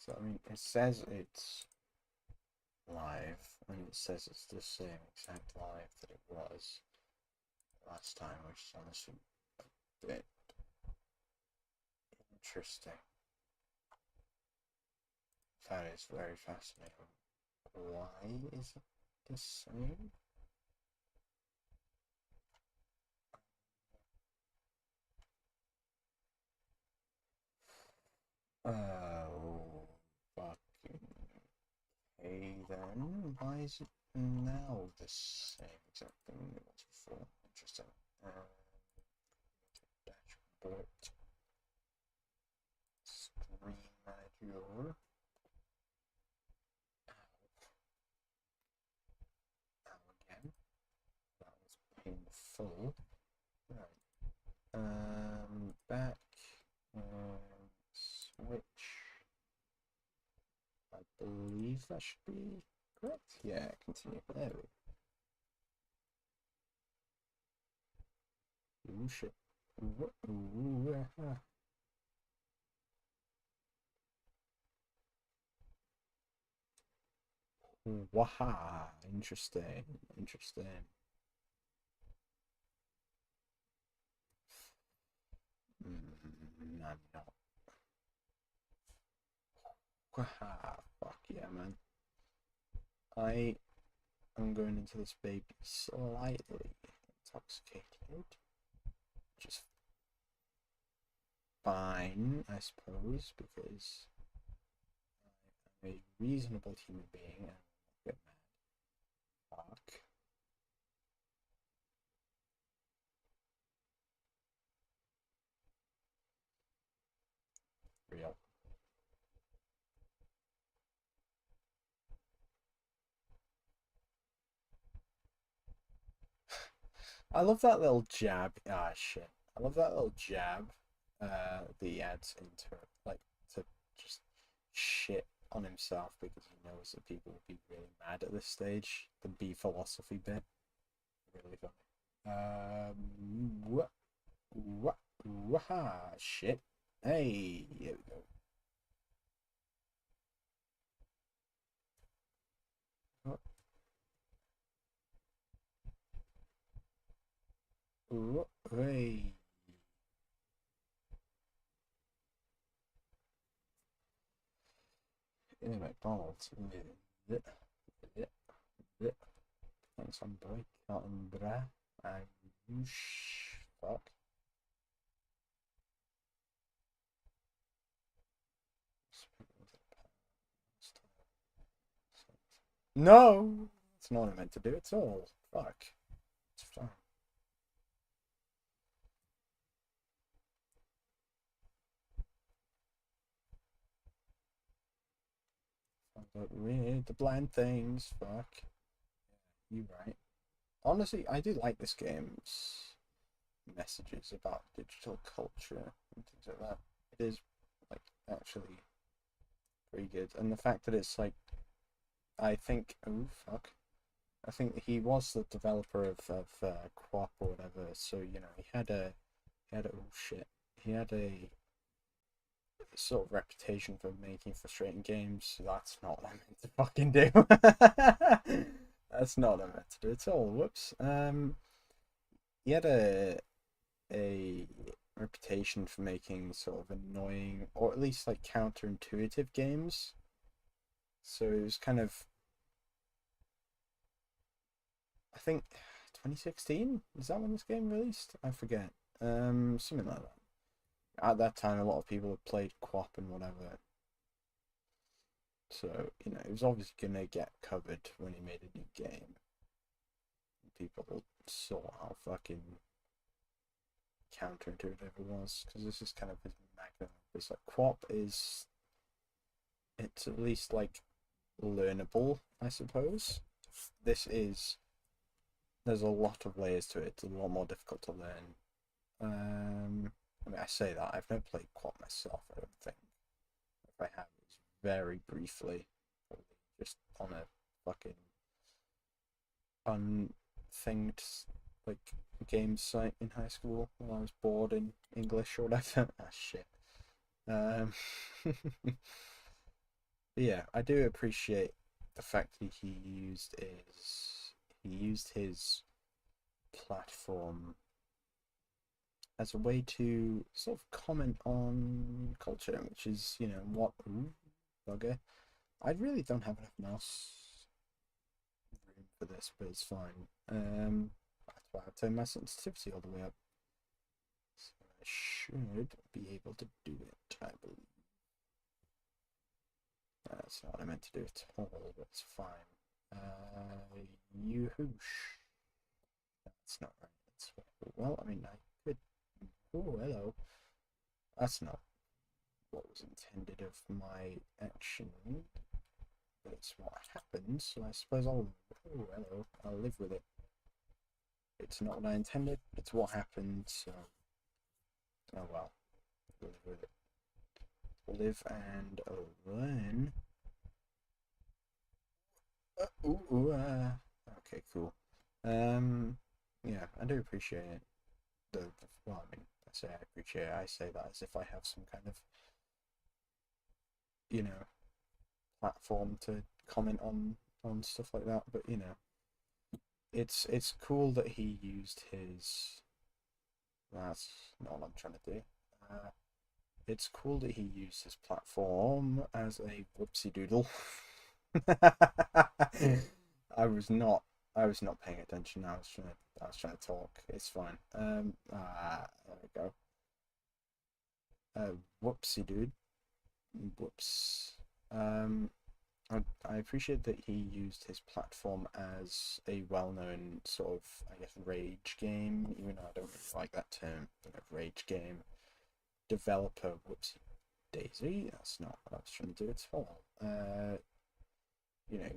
So, I mean, it says it's live, and it says it's the same exact live that it was last time, which is honestly a bit interesting. That is very fascinating. Why is it the same? Oh, fucking hey then. Why is it now the same exact thing it was before? Interesting. Dashboard. Screen manager. Now again. That was painful. Right. Back. Switch. I believe that should be correct. Yeah, continue. There we go. Ooh, shit. Ooh, Waha. Interesting. Interesting. I'm not. Waha. Fuck yeah, man. I am going into this baby slightly intoxicated, which is fine, I suppose, because I'm a reasonable human being and I get mad. Fuck. Real. I love that little jab. Ah, shit. I love that little jab that he adds into like to just shit on himself because he knows that people will be really mad at this stage. The B philosophy bit. Really funny. What? What? Waha! Shit. Hey, here we go. Hey. In McDonald's. Thanks, I'm boy. Cotton bra. And fuck. No! It's not what I meant to do at all. Fuck. It's fine. But weird. The blind things. Fuck. You right. Honestly, I do like this game's messages about digital culture and things like that. It is like actually pretty good, and the fact that it's like I think oh fuck, I think he was the developer of Quap or whatever, so you know he had a oh shit, he had a sort of reputation for making frustrating games. So that's not what I meant to fucking do. That's not what I meant to do at all. Whoops. He had a reputation for making sort of annoying or at least like counterintuitive games. So it was kind of, I think 2016 is that when this game released? I forget. Something like that. At that time, a lot of people had played Quap and whatever, so you know it was obviously gonna get covered when he made a new game. People saw how fucking counterintuitive it was because this is kind of his magnum. It's like Quap is, it's at least like learnable, I suppose. This is, there's a lot of layers to it. It's a lot more difficult to learn. I mean, I say that I've never played Quap myself. I don't think. If I have, it's very briefly, just on a fucking unthinged like games site in high school while I was bored in English or whatever. Ah, shit. Um, But yeah, I do appreciate the fact that he used his platform as a way to sort of comment on culture, which is, you know, what bugger. I really don't have enough mouse room for this, but it's fine. That's why I've turned my sensitivity all the way up. So I should be able to do it, I believe. That's not what I meant to do at all, but it's fine. Yoo-hoosh. That's not right. That's right. Well, I mean, I could. Oh, hello. That's not what was intended of my action, but it's what happened, so I suppose I'll. Oh, hello. I'll live with it. It's not what I intended, it's what happened, so. Oh well. Live with it. Live and learn. Okay, cool. Yeah, I do appreciate it. Well, I mean, I say I appreciate it. I say that as if I have some kind of, you know, platform to comment on stuff like that. But you know, it's cool that he used his. That's not what I'm trying to do. It's cool that he used his platform as a whoopsie doodle. I was not paying attention. I was trying to talk. It's fine. There we go. Whoopsie dude. Whoops. Um, I appreciate that he used his platform as a well-known sort of, I guess, rage game, even though I don't really like that term, but a rage game developer. Whoopsie daisy. That's not what I was trying to do at all. You know,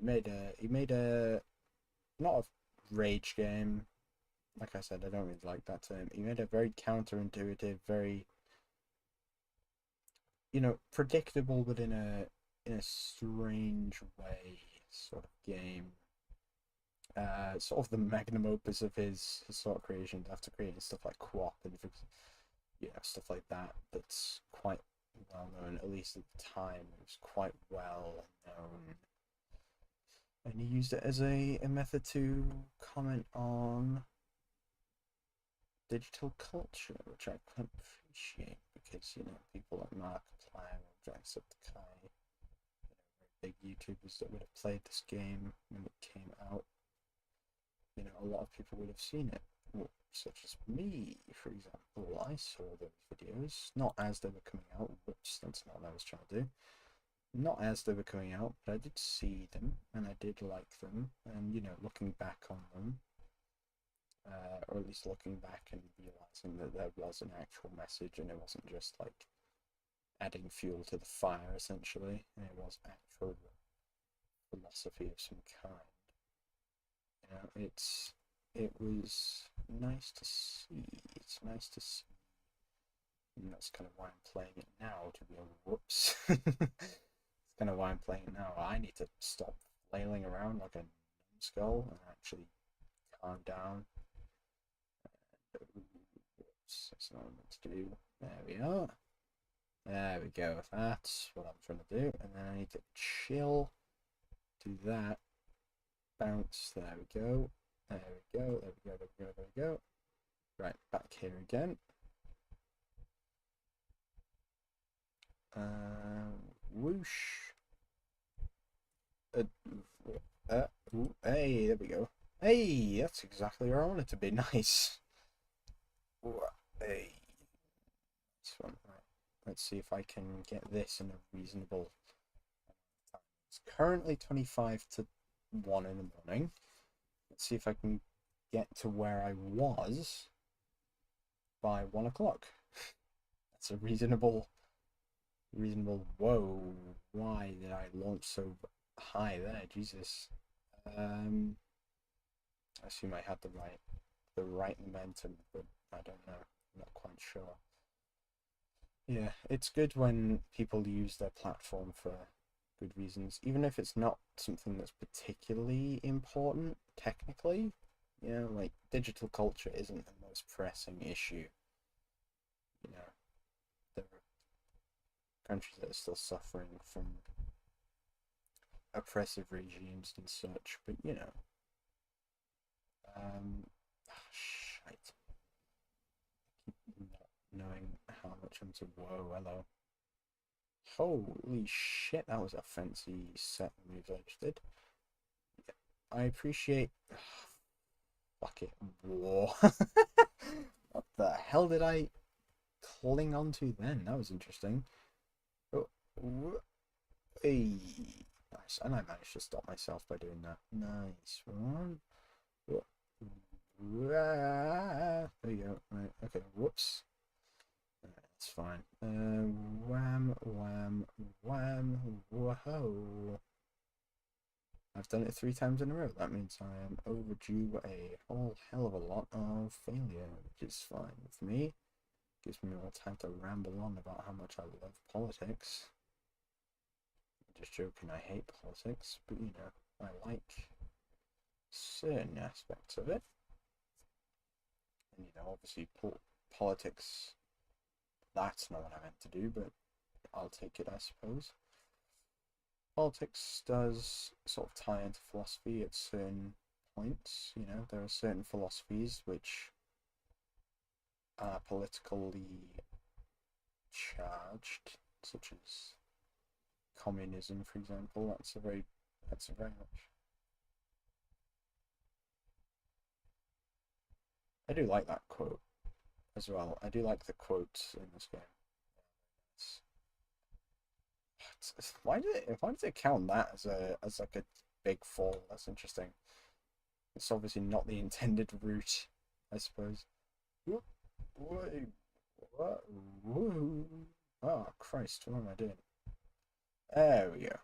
he made a not a rage game. Like I said, I don't really like that term. He made a very counterintuitive, very, you know, predictable, but in a strange way sort of game. Sort of the magnum opus of his sort of creations after creating stuff like QWOP and you know, stuff like that. That's quite well known, at least at the time. It was quite well known, and he used it as a method to comment on digital culture, which I quite appreciate because, you know, people like Markiplier or Jacksepticeye, you know, very big YouTubers that would have played this game when it came out, you know, a lot of people would have seen it. Well, such as me, for example. I saw those videos, not as they were coming out. Whoops, that's not what I was trying to do. Not as they were coming out, but I did see them and I did like them. And, you know, looking back on them, or at least looking back and realizing that there was an actual message and it wasn't just like adding fuel to the fire, essentially, and it was actual philosophy of some kind. You know, it was nice to see. It's nice to see. And that's kind of why I'm playing it now, to be a whoops. It's kind of why I'm playing it now. I need to stop flailing around like a skull and actually calm down. Whoops, that's not what I'm meant to do. There we are. There we go. That's what I'm trying to do. And then I need to chill. Do that. Bounce. There we go. There we go. There we go. There we go. There we go. Right, back here again. Whoosh. Hey, there we go. Hey, that's exactly where I want it to be. Nice. Hey. This one. Right. Let's see if I can get this in a reasonable time. It's currently 25 to 1 in the morning. Let's see if I can get to where I was by 1 o'clock. That's a reasonable. Whoa, why did I launch so high there? Jesus. I assume I had the right momentum, but I don't know. I'm not quite sure. Yeah, it's good when people use their platform for good reasons, even if it's not something that's particularly important technically. You know, like digital culture isn't the most pressing issue. You know, there are countries that are still suffering from oppressive regimes and such, but you know. Shite. Not knowing how much I'm to. Whoa, hello. Holy shit, that was a fancy set move I just did. I appreciate. Fuck it. War. What the hell did I cling onto then? That was interesting. Oh, hey. Nice. And I managed to stop myself by doing that. Nice one. There you go. Right. Okay. Whoops. That's fine. Wham, wham, wham. Whoa. I've done it 3 times in a row. That means I am overdue a whole hell of a lot of failure, which is fine with me. Gives me more time to ramble on about how much I love politics. I'm just joking, I hate politics, but you know, I like certain aspects of it. And you know, obviously, politics, that's not what I meant to do, but I'll take it, I suppose. Politics does sort of tie into philosophy at certain points. You know, there are certain philosophies which are politically charged, such as communism, for example. That's a very much. I do like that quote as well. I do like the quotes in this game. Why does it count that as like a big fall? That's interesting. It's obviously not the intended route, I suppose. Whoop, whoa, what? Whoa. Oh Christ, what am I doing? There we go.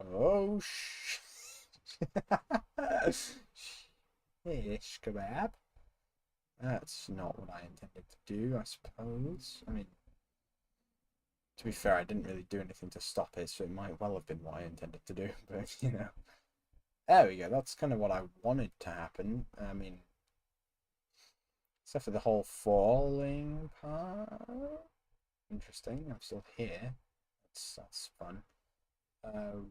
Oh shish kebab. That's not what I intended to do, I suppose. I mean, to be fair, I didn't really do anything to stop it, so it might well have been what I intended to do, but you know. There we go, that's kind of what I wanted to happen. I mean, except for the whole falling part. Interesting, I'm still here. That's fun. Whoa,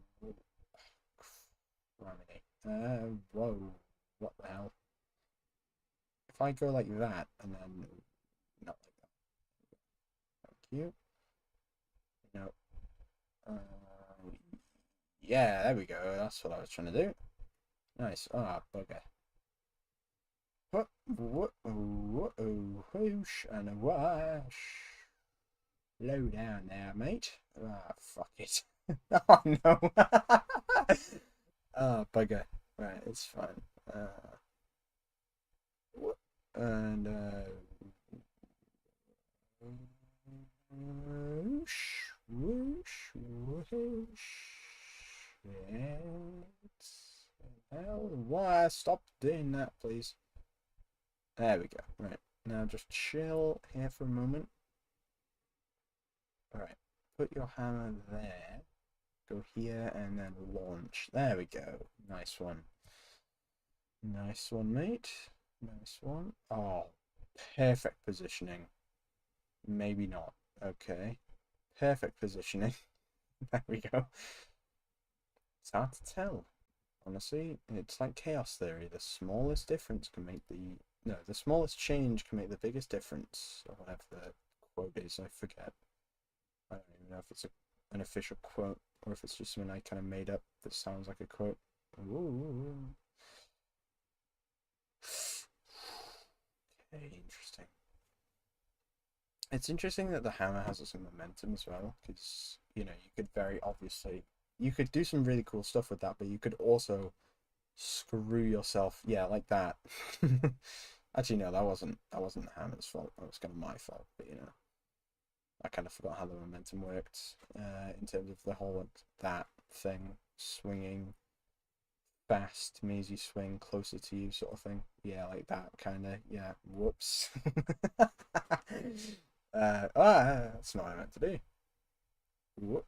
what the hell? If I go like that, and then not like that. Thank you. No. Yeah, there we go. That's what I was trying to do. Nice. Ah, bugger. Whoosh and a wash. Low down there, mate. Ah, fuck it. Oh no. Ah, bugger. Right, it's fine. And whoosh, whoosh, whoosh. Hell, why? Stop doing that, please. There we go. Right. Now just chill here for a moment. Alright. Put your hammer there. Go here and then launch. There we go. Nice one. Nice one, mate. Nice one. Oh, perfect positioning. Maybe not. Okay. Perfect positioning. There we go. It's hard to tell. Honestly, it's like chaos theory. The smallest difference can make the... No, the smallest change can make the biggest difference. Or whatever the quote is, I forget. I don't even know if it's an official quote or if it's just something I kind of made up that sounds like a quote. Ooh. Okay, interesting. It's interesting that the hammer has some momentum as well, because you know you could very obviously you could do some really cool stuff with that, but you could also screw yourself. Yeah, like that. Actually, no, that wasn't the hammer's fault. That was kind of my fault. But you know, I kind of forgot how the momentum worked in terms of the whole like, that thing swinging fast means you swing closer to you sort of thing. Yeah, like that kind of. Yeah. Whoops. That's not what I meant to do. Whoop.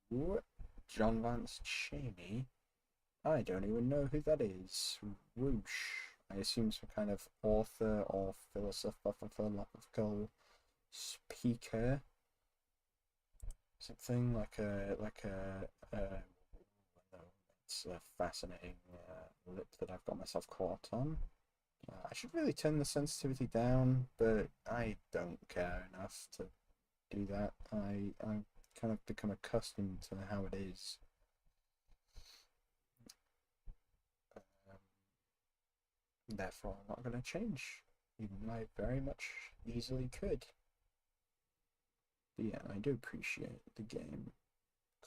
Whoop. John Vance Cheney. I don't even know who that is. Whoosh. I assume some kind of author or philosophical speaker. something like no, it's a fascinating lip that I've got myself caught on. I should really turn the sensitivity down, but I don't care enough to do that. I kind of become accustomed to how it is. Um, Therefore, I'm not going to change, even though I very much easily could. But yeah, I do appreciate the game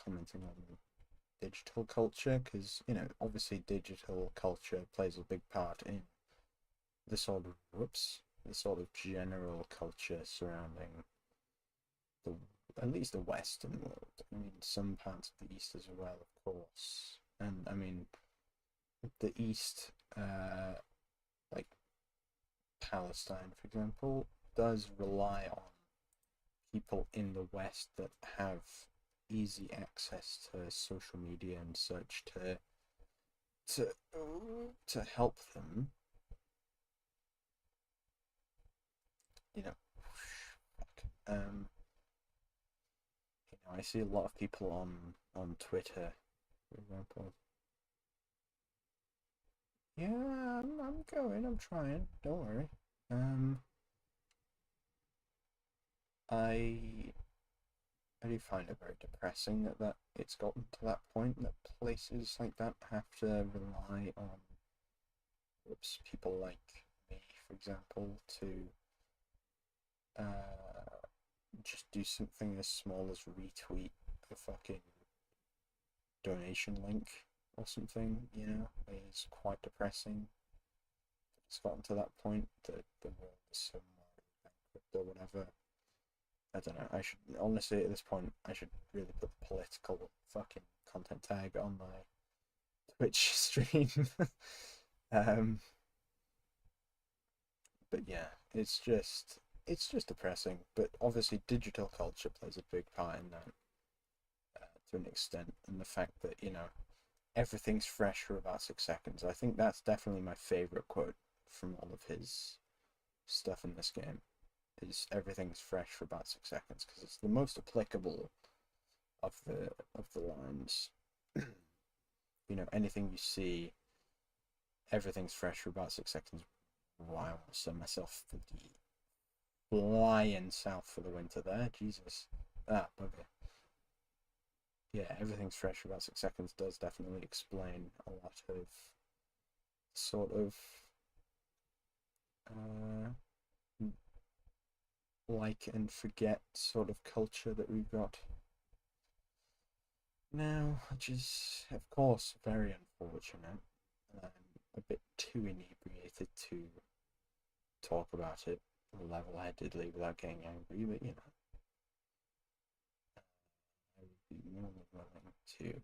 commenting on digital culture because, obviously digital culture plays a big part in the sort of, the sort of general culture surrounding the, at least the Western world. I mean, some parts of the East as well, of course. And I mean, the East, like Palestine, for example, does rely on people in the West that have easy access to social media and such to to help them, you know. Um, I see a lot of people on Twitter, for example. Yeah, I'm going. I'm trying. Don't worry. Um, I I do find it very depressing that it's gotten to that point that places like that have to rely on people like me, for example, to uh, just do something as small as retweet a fucking donation link or something, it's quite depressing. It's gotten to that point that the world is so bankrupt or whatever. I don't know. I should honestly at this point I should really put the political fucking content tag on my Twitch stream. um, but yeah, it's just depressing. But obviously, digital culture plays a big part in that to an extent, and the fact that everything's fresh for about 6 seconds. I think that's definitely my favorite quote from all of his stuff in this game. Is everything's fresh for about 6 seconds because it's the most applicable of the lines. Anything you see, everything's fresh for about 6 seconds. Wow, I almost set myself for the flying south for the winter there. Jesus. Okay. Yeah, everything's fresh for about 6 seconds does definitely explain a lot of sort of uh, like and forget sort of culture that we've got now, which is, of course, very unfortunate. I'm a bit too inebriated to talk about it level headedly without getting angry, but I would be more than willing to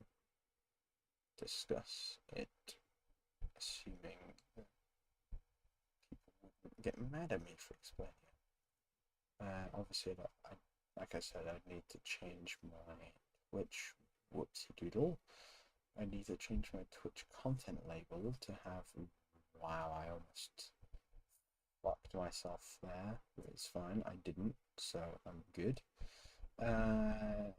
discuss it, assuming that people wouldn't get mad at me for explaining it. Obviously, like I said, I'd need to change my Twitch whoopsie doodle. I need to change my Twitch content label to have. Wow, I almost fucked myself there, but it's fine. I didn't, so I'm good. Uh,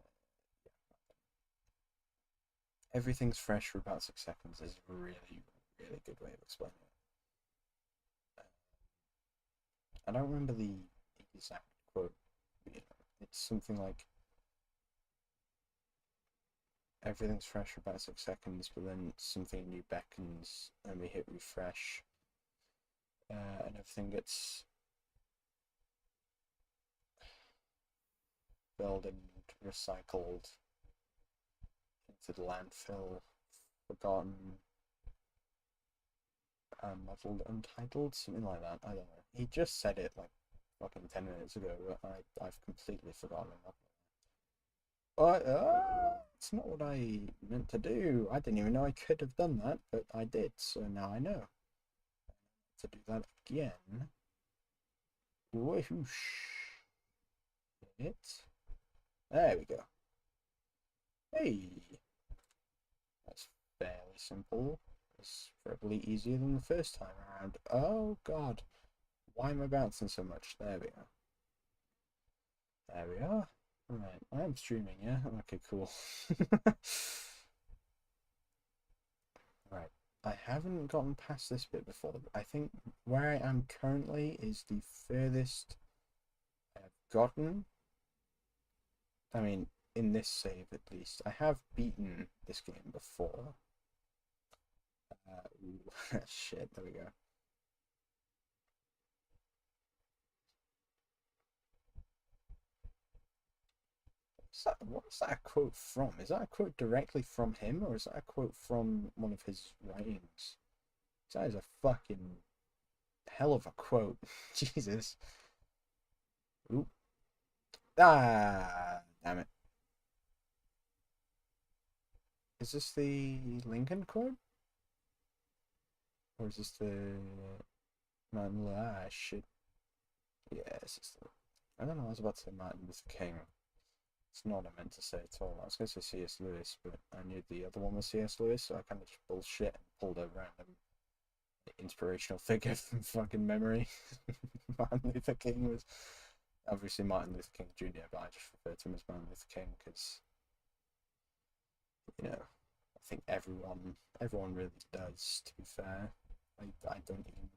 Everything's fresh for about 6 seconds is a really, really good way of explaining it. I don't remember the exact quote. It's something like everything's fresh for about 6 seconds, but then something new beckons, and we hit refresh, and everything gets filled and recycled into the landfill, forgotten, muddled, untitled, something like that. I don't know. He just said it like fucking 10 minutes ago, but I've completely forgotten it. It's not what I meant to do. I didn't even know I could have done that, but I did, so now I know to do that again. Whoosh. It. There we go. Hey, that's fairly simple. It's probably easier than the first time around. Oh god, why am I bouncing so much? There we are. There we are. Right, I am streaming, yeah? Okay, cool. Right. I haven't gotten past this bit before. I think where I am currently is the furthest I've gotten. I mean, in this save at least. I have beaten this game before. Shit, there we go. What's that quote from? Is that a quote directly from him, or is that a quote from one of his writings? That is a fucking hell of a quote. Jesus. Oop. Ah, damn it. Is this the Lincoln quote? Or is this the Martin Luther? Ah, shit. Yeah, it's just the... I don't know, I was about to say Martin Luther King. It's not what I meant to say at all. I was going to say C.S. Lewis, but I knew the other one was C.S. Lewis, so I kind of just bullshit and pulled a random inspirational figure from fucking memory. Martin Luther King was obviously Martin Luther King Jr., but I just refer to him as Martin Luther King because, you know, I think everyone really does, to be fair. I don't even,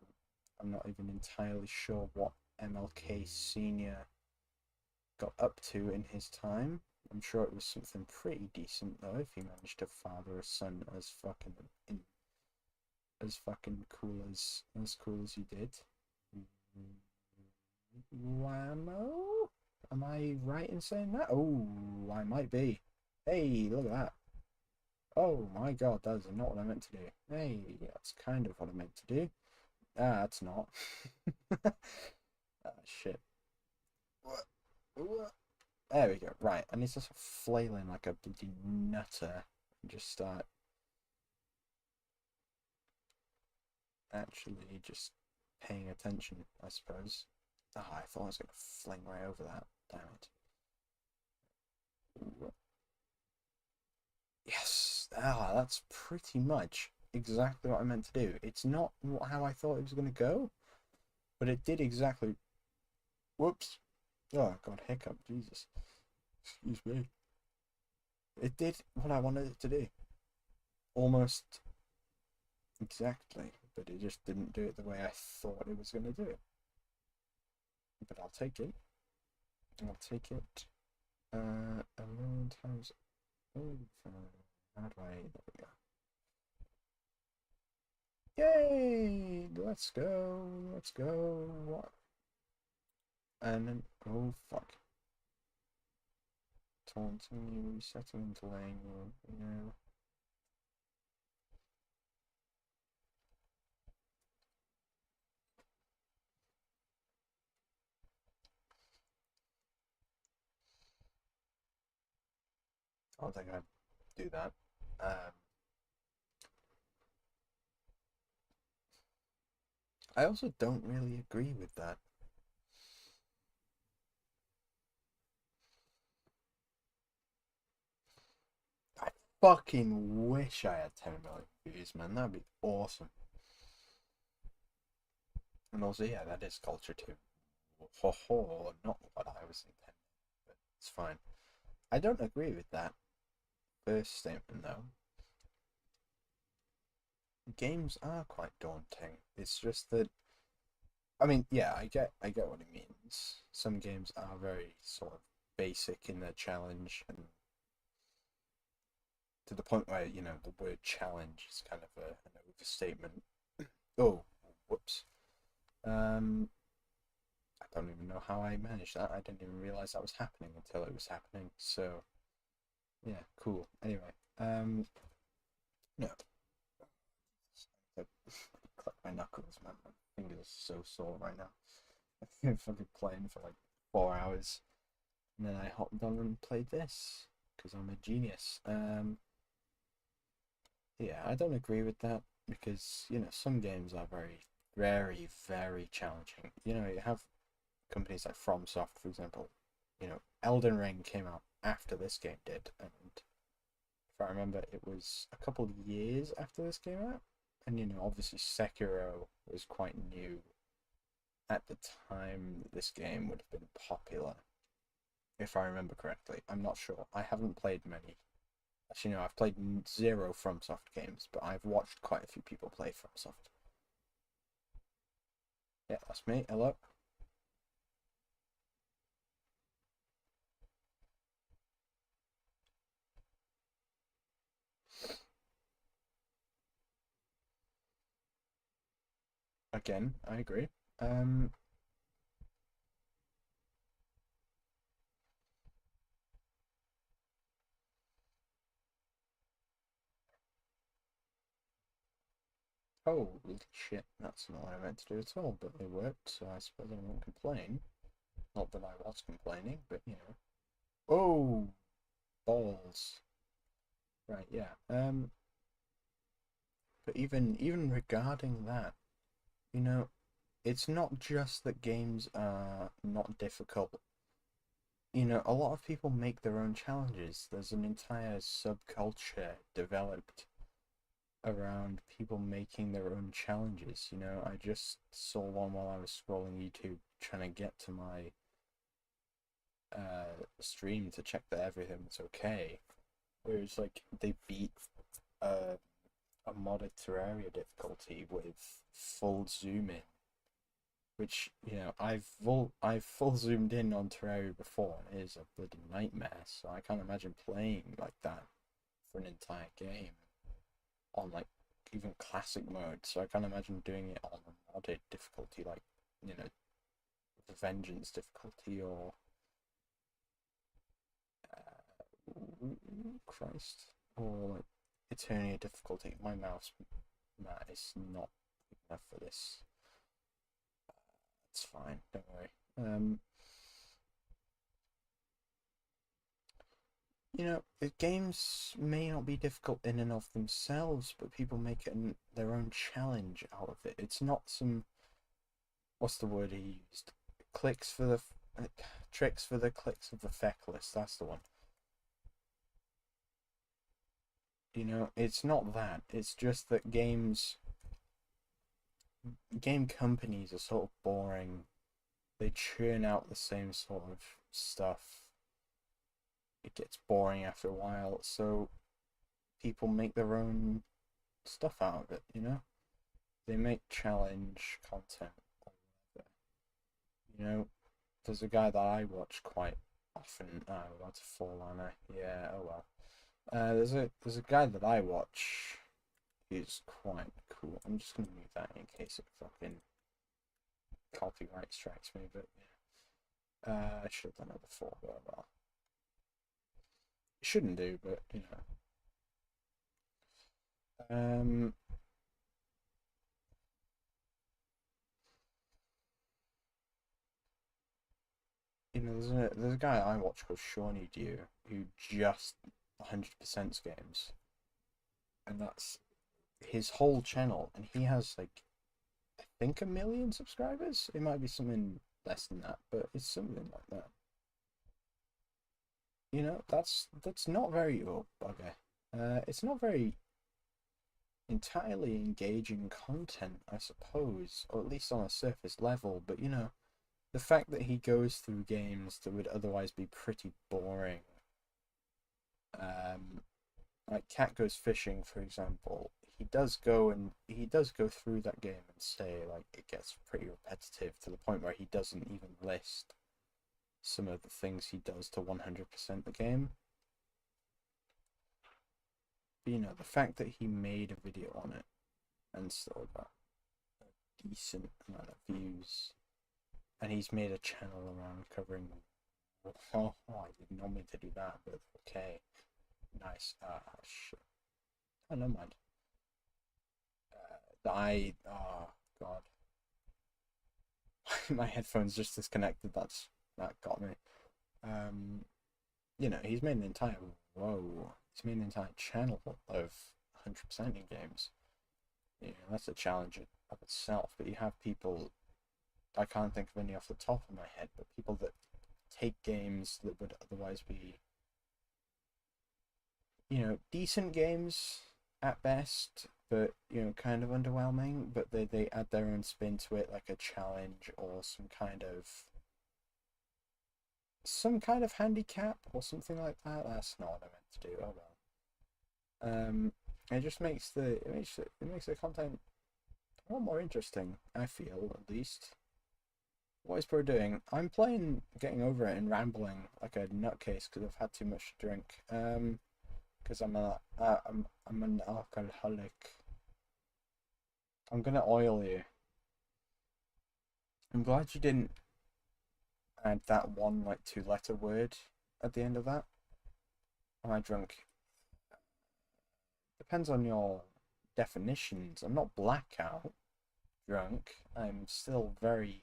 I'm not even entirely sure what MLK Sr. got up to in his time. I'm sure it was something pretty decent though, if he managed to father a son as fucking cool as he did. Whammo? Am I right in saying that? Oh, I might be. Hey, look at that. Oh my god, that is not what I meant to do. Hey, that's kind of what I meant to do. Ah, that's not. Ah, shit. What? There we go. Right, I need to start flailing like a bloody nutter and just start actually just paying attention, I suppose. Ah, I thought I was going to fling right over that. Damn it. Yes. Ah, that's pretty much exactly what I meant to do. It's not how I thought it was going to go, but it did exactly. Whoops. Oh, God, hiccup. Jesus. Excuse me. It did what I wanted it to do. Almost exactly, but it just didn't do it the way I thought it was going to do it. But I'll take it. I'll take it. A million times over. How do I? There we go. Yay! Let's go. Let's go. What? And then, oh fuck. Taunting you, resetting, delaying you. I don't think I'd do that. I also don't really agree with that. I fucking wish I had 10 million views, man. That'd be awesome. And also, yeah, that is culture too. Ho ho, not what I was intending, but it's fine. I don't agree with that first statement though. Games are quite daunting. It's just that I mean, yeah, I get what it means. Some games are very sort of basic in their challenge and to the point where, you know, the word challenge is kind of an overstatement. Oh, whoops. Um, I don't even know how I managed that. I didn't even realize that was happening until it was happening. So, yeah, cool. Anyway, no. I click my knuckles, man. My fingers are so sore right now. I've been fucking playing for like 4 hours, and then I hopped on and played this because I'm a genius. Yeah, I don't agree with that because you know some games are very challenging. You know, you have companies like FromSoft, for example. You know, Elden Ring came out after this game did, and if I remember, it was a couple of years after this came out. And you know, obviously Sekiro was quite new at the time that this game would have been popular. if I remember correctly. I'm not sure. I haven't played many. Actually, no, I've played zero FromSoft games, but I've watched quite a few people play FromSoft. Yeah, that's me. Hello. Again, I agree. Um, Holy shit, that's not what I meant to do at all, but it worked, so I suppose I won't complain. Not that I was complaining, but you know. Oh, balls. Right, yeah. But even regarding that, you know, it's not just that games are not difficult. You know, a lot of people make their own challenges. There's an entire subculture developed around people making their own challenges. You know, I just saw one while I was scrolling YouTube trying to get to my stream to check that everything was okay. Where it's like they beat uh, a modded Terraria difficulty with full zoom in, which you know I've full zoomed in on Terraria before, and it is a bloody nightmare. So I can't imagine playing like that for an entire game on like even classic mode. So I can't imagine doing it on a modded difficulty like you know the Vengeance difficulty or Christ or like Eternia difficulty. My mouse mat is not big enough for this. It's fine, don't worry. You know, the games may not be difficult in and of themselves, but people make their own challenge out of it. It's not some, what's the word he used? Clicks for the tricks for the clicks of the feckless. That's the one. You know, it's not that. It's just that game companies are sort of boring. They churn out the same sort of stuff. It gets boring after a while, so people make their own stuff out of it, you know? They make challenge content or whatever. You know, there's a guy that I watch quite often. Oh, I'm about to fall on it. Yeah, oh well. There's a guy that I watch who's quite cool. I'm just gonna mute that in case it fucking copyright strikes me, but yeah. I should have done it before, but well. It shouldn't do, but you know. You know, there's a guy I watch called Shawnee Dew who just 100% games, and that's his whole channel, and he has like I think 1 million subscribers. It might be something less than that, but it's something like that. You know, that's not very bugger. It's not very entirely engaging content, I suppose, or at least on a surface level. But you know, the fact that he goes through games that would otherwise be pretty boring, um, like Cat Goes Fishing, for example, he does go through that game and say like it gets pretty repetitive to the point where he doesn't even list some of the things he does to 100% the game. But, you know, the fact that he made a video on it and still got a decent amount of views, and he's made a channel around covering. Oh, I did not mean to do that, but okay, nice. Shit. Oh, never mind. Oh god, my headphones just disconnected. That got me. Um, you know, he's made an entire he's made an entire channel of 100% in games. You know, that's a challenge of itself. But you have people, I can't think of any off the top of my head, but people that take games that would otherwise be, you know, decent games at best, but you know, kind of underwhelming. But they add their own spin to it, like a challenge or some kind of some kind of handicap or something like that. That's not what I meant to do. Oh well. It just makes the content a lot more interesting. I feel, at least. What is Pro doing? I'm playing Getting Over It and rambling like a nutcase because I've had too much to drink. Because I'm an alcoholic. I'm gonna oil you. I'm glad you didn't add that one like 2-letter word at the end of that. Am I drunk? Depends on your definitions. I'm not blackout drunk. I'm still very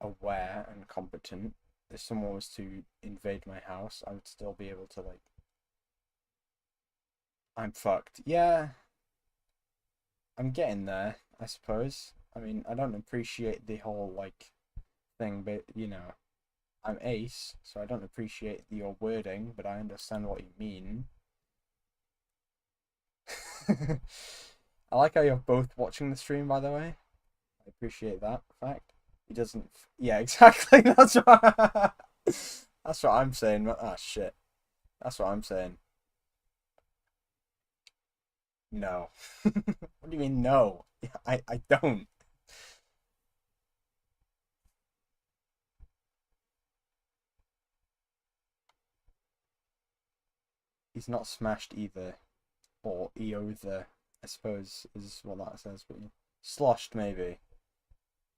aware and competent. If someone was to invade my house, I would still be able to like. I'm fucked. Yeah, I'm getting there, I suppose. I mean, I don't appreciate the whole like thing, but you know, I'm ace, so I don't appreciate your wording, but I understand what you mean. I like how you're both watching the stream, by the way. I appreciate that fact. He doesn't. Yeah, exactly. That's what. That's what I'm saying. Ah, shit. That's what I'm saying. No. What do you mean no? I don't. He's not smashed either, or either. I suppose is what that says, but sloshed maybe.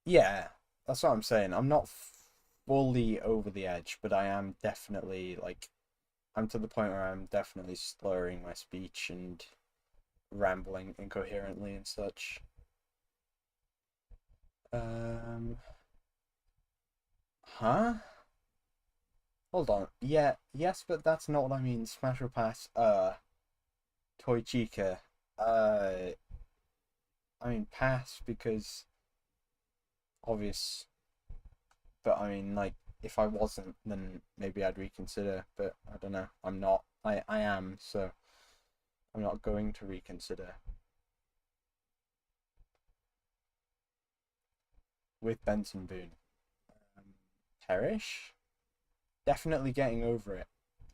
Yeah, that's what I'm saying. I'm not fully over the edge, but I am definitely like I'm to the point where I'm definitely slurring my speech and rambling incoherently and such. Um, huh? Hold on. Yeah, yes, but that's not what I mean. Smash or pass. Toy Chica. Uh, I mean pass because obvious. But I mean, like, if I wasn't, then maybe I'd reconsider. But I don't know. I'm not. I am. So I'm not going to reconsider. With Benson Boone. Perish? Definitely getting over it.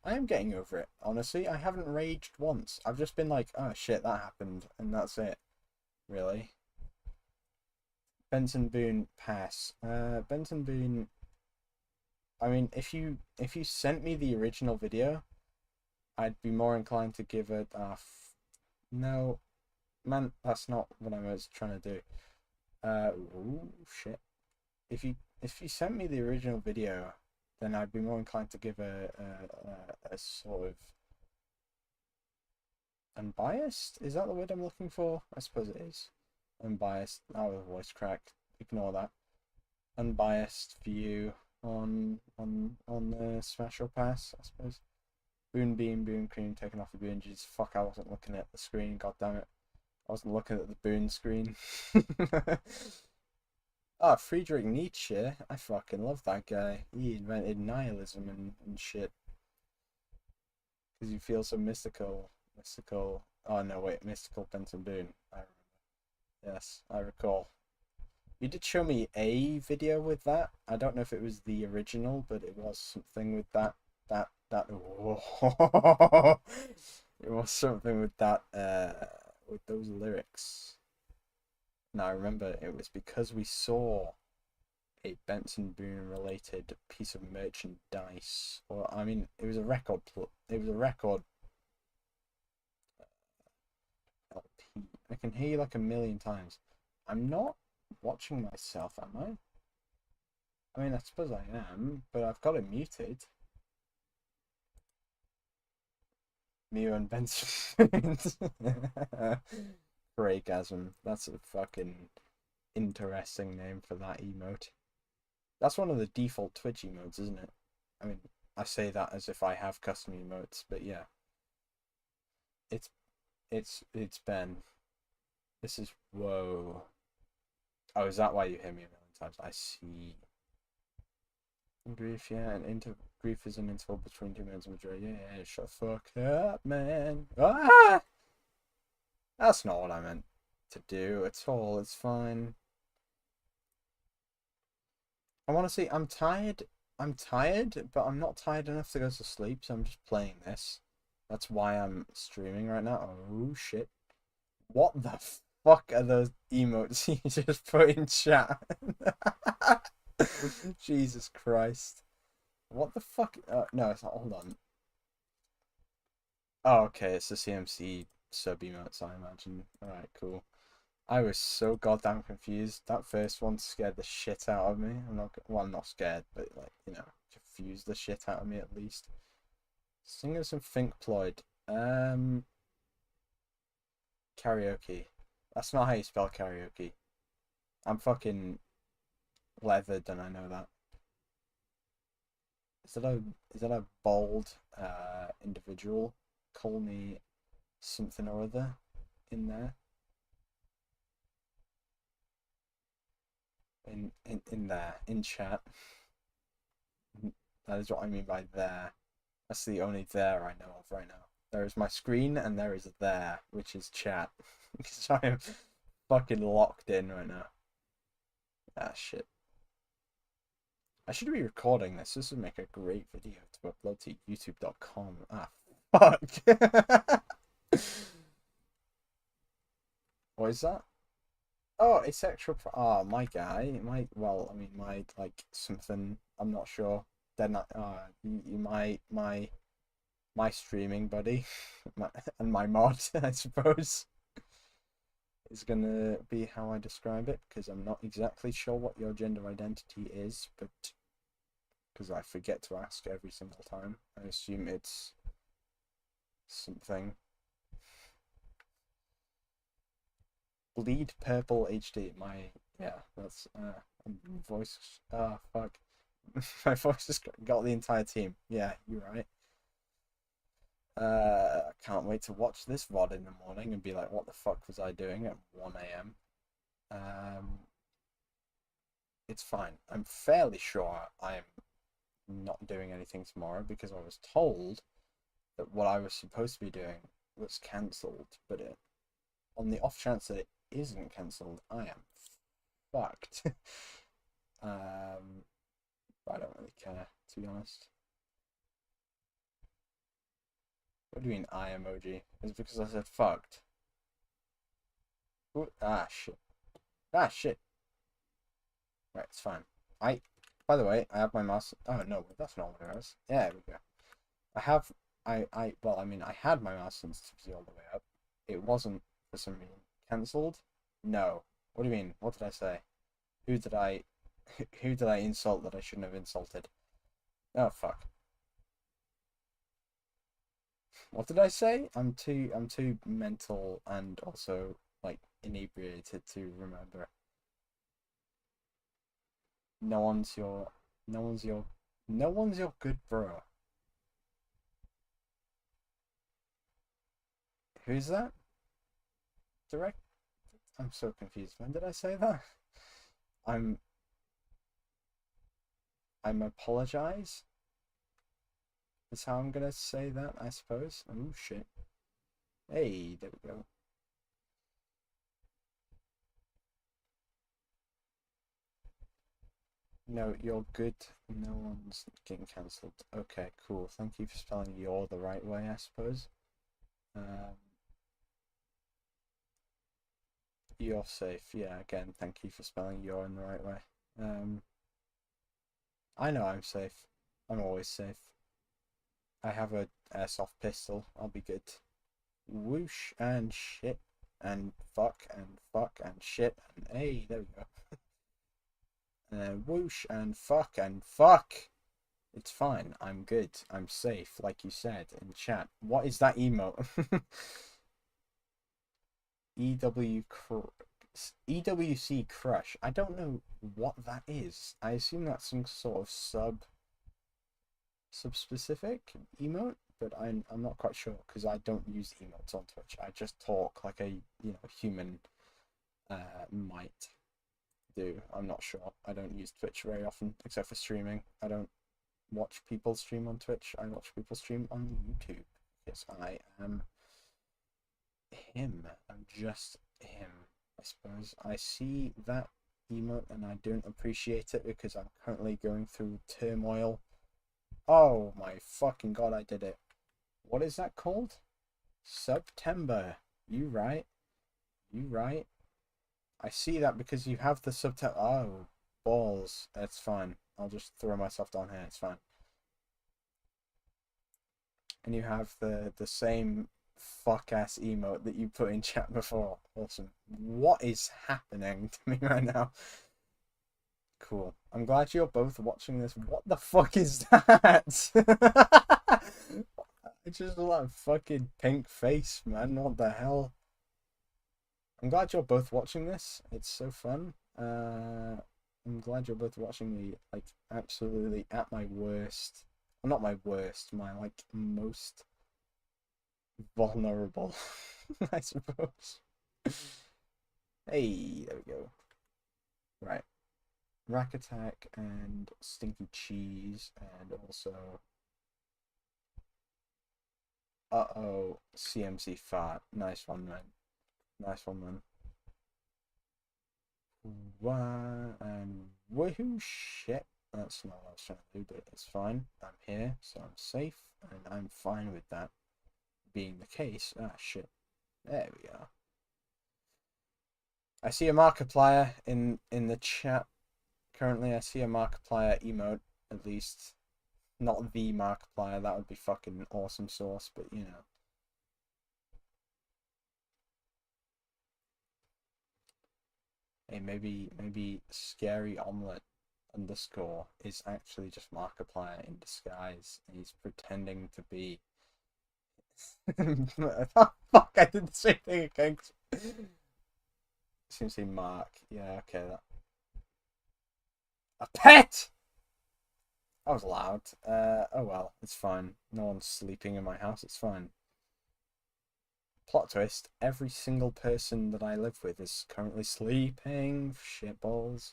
I am getting over it. Honestly, I haven't raged once. I've just been like, oh shit, that happened, and that's it. Really. Benson Boone pass. Benson Boone. I mean, if you sent me the original video, I'd be more inclined to give it. No, man, that's not what I was trying to do. Ooh, shit. If you sent me the original video, then I'd be more inclined to give a sort of unbiased. Is that the word I'm looking for? I suppose it is. Unbiased. Now with a voice crack. Ignore that. Unbiased view on the Smash or Pass, I suppose. Boon Beam, Boon Cream, taken off the Boon. Jeez, fuck, I wasn't looking at the screen, god damn it. I wasn't looking at the Boon screen. Ah, Friedrich Nietzsche. I fucking love that guy. He invented nihilism and shit. Because you feel so mystical. Mystical. Oh no, wait, mystical Benson Boone. I remember. Yes, I recall. You did show me a video with that. I don't know if it was the original, but it was something with that. Oh, it was something with that. With those lyrics. Now I remember it was because we saw a Benson Boone related piece of merchandise, or I mean, it was a record. It was a record LP. I can hear you like a million times. I'm not watching myself, am I? I mean, I suppose I am, but I've got it muted. Mew and Benson. Craigasm. That's a fucking interesting name for that emote. That's one of the default Twitch emotes, isn't it? I mean, I say that as if I have custom emotes, but yeah. It's it's Ben. This is whoa. Oh, is that why you hear me a million times? I see. Grief, yeah, and grief is an interval between two men's majority. Yeah, shut the fuck up, man. Ah! That's not what I meant to do at all. It's fine. I want to see. I'm tired I'm tired, but I'm not tired enough to go to sleep, so I'm just playing this. That's why I'm streaming right now. Oh shit. What the fuck are those emotes you just put in chat? Jesus Christ. What the fuck? No, it's not. Hold on. Oh, okay. It's the CMC sub emotes, I imagine. Alright, cool. I was so goddamn confused. That first one scared the shit out of me. I'm not, well, I'm not scared, but like, confused the shit out of me at least. Sing us some Pink Floyd. Karaoke. That's not how you spell karaoke. I'm fucking leathered and I know that. Is that a bold individual? Call me something or other in there. In there. In chat. That is what I mean by there. That's the only there I know of right now. There is my screen and there is there, which is chat. Because I am fucking locked in right now. Ah, shit. I should be recording this. This would make a great video to upload to youtube.com. Ah, fuck. What is that? Oh, it's extra. Oh, my guy. Well, I mean, like, something. I'm not sure. They're not. My streaming buddy, and my mod, I suppose, is gonna be how I describe it, because I'm not exactly sure what your gender identity is, but because I forget to ask every single time, I assume it's something. Bleed Purple HD. That's voice. Ah, fuck. My voice just got the entire team. Yeah, you're right. I can't wait to watch this VOD in the morning and be like, what the fuck was I doing at 1 a.m.? It's fine. I'm fairly sure I'm not doing anything tomorrow because I was told that what I was supposed to be doing was cancelled, but on the off chance that it isn't cancelled, I am fucked. But I don't really care, to be honest. What do you mean eye emoji? Is it because I said fucked? Ooh, ah shit. Ah shit. Right, it's fine. By the way, I have my mouse. Oh no, that's not what it was. Yeah, there we go. I have, well, I mean, I had my mouse sensitivity all the way up. It wasn't for some reason cancelled. No. What do you mean? What did I say? Who did I, who did I insult that I shouldn't have insulted? Oh fuck. What did I say? I'm too mental and also like inebriated to remember. No one's your, no one's your, no one's your good bro. Who's that? Direct? I'm so confused. When did I say that? I'm I'm apologize. Is how I'm gonna say that, I suppose. Oh shit. Hey, there we go. No, you're good. No one's getting cancelled. Okay, cool. Thank you for spelling "you're" the right way, I suppose. Um, you're safe. Yeah, again, thank you for spelling "you're" in the right way. I know I'm safe. I'm always safe. I have a airsoft pistol. I'll be good. Whoosh and shit and fuck and shit and hey, there we go. Whoosh and fuck. It's fine. I'm good. I'm safe, like you said in chat. What is that emote? EW EWC Crush. I don't know what that is. I assume that's some sort of sub-specific emote, but I'm not quite sure because I don't use emotes on Twitch. I just talk like a human might do. I'm not sure. I don't use Twitch very often, except for streaming. I don't watch people stream on Twitch. I watch people stream on YouTube. Yes, I am him. I'm just him, I suppose. I see that emote and I don't appreciate it because I'm currently going through turmoil. Oh my fucking god, I did it. What is that called? September. You right. You right. I see that because you have the subtitle. Oh, balls. It's fine. I'll just throw myself down here. It's fine. And you have the same fuck ass emote that you put in chat before. Awesome. What is happening to me right now? Cool. I'm glad you're both watching this. What the fuck is that? It's just a fucking pink face, man. What the hell? I'm glad you're both watching this. It's so fun. I'm glad you're both watching me, like, absolutely at my worst. Well, not my worst, my, like, most vulnerable, I suppose. Hey, there we go. Right. Rack Attack and Stinky Cheese, and also... Uh-oh, CMC Fart. Nice one, man. Nice one, man. And woohoo, shit. That's not what I was trying to do, but it's fine. I'm here, so I'm safe, and I'm fine with that being the case. Ah, shit. There we are. I see a Markiplier in the chat. Currently, I see a Markiplier emote, at least. Not the Markiplier, that would be fucking awesome sauce, but you know. Hey, maybe Scary Omelette underscore is actually just Markiplier in disguise, and he's pretending to be. Oh, fuck! I did the same thing again. Seems to be Mark. Yeah, okay. A pet. That was loud. Oh well, it's fine. No one's sleeping in my house. It's fine. Plot twist: every single person that I live with is currently sleeping. Shitballs.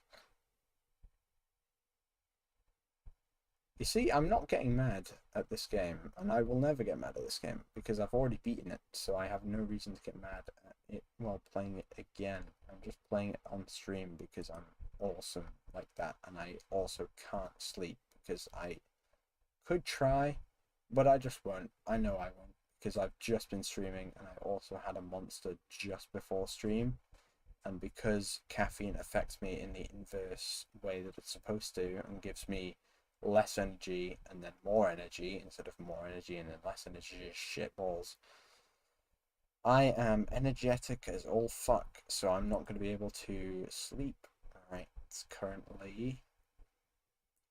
You see, I'm not getting mad at this game, and I will never get mad at this game because I've already beaten it, so I have no reason to get mad at it while playing it again. I'm just playing it on stream because I'm awesome like that, and I also can't sleep because I could try, but I just won't. I know I won't because I've just been streaming, and I also had a monster just before stream, and because caffeine affects me in the inverse way that it's supposed to and gives me less energy and then more energy instead of more energy and then less energy, shit balls. I am energetic as all fuck, so I'm not going to be able to sleep. Right, it's currently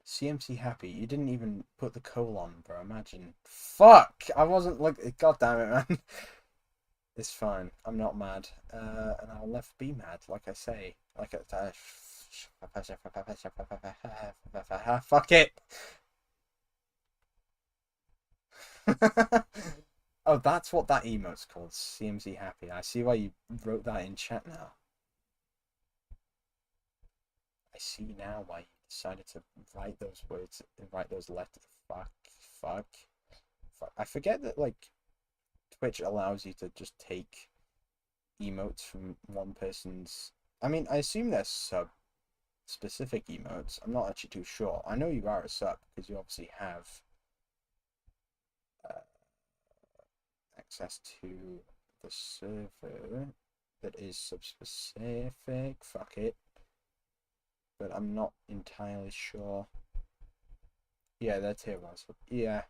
CMC Happy. You didn't even put the colon, bro. Imagine. Fuck! I wasn't like. God damn it, man. It's fine. I'm not mad. And I'll never be mad, like I say. Like fuck it! Oh, that's what that emote's called. CMC Happy. I see why you wrote that in chat now. I see now why you decided to write those words, write those letters. Fuck. I forget that, like, Twitch allows you to just take emotes from one person's. I mean, I assume they're sub-specific emotes. I'm not actually too sure. I know you are a sub because you obviously have access to the server that is sub-specific. Fuck it. But I'm not entirely sure. Yeah, they're tier ones. Yeah,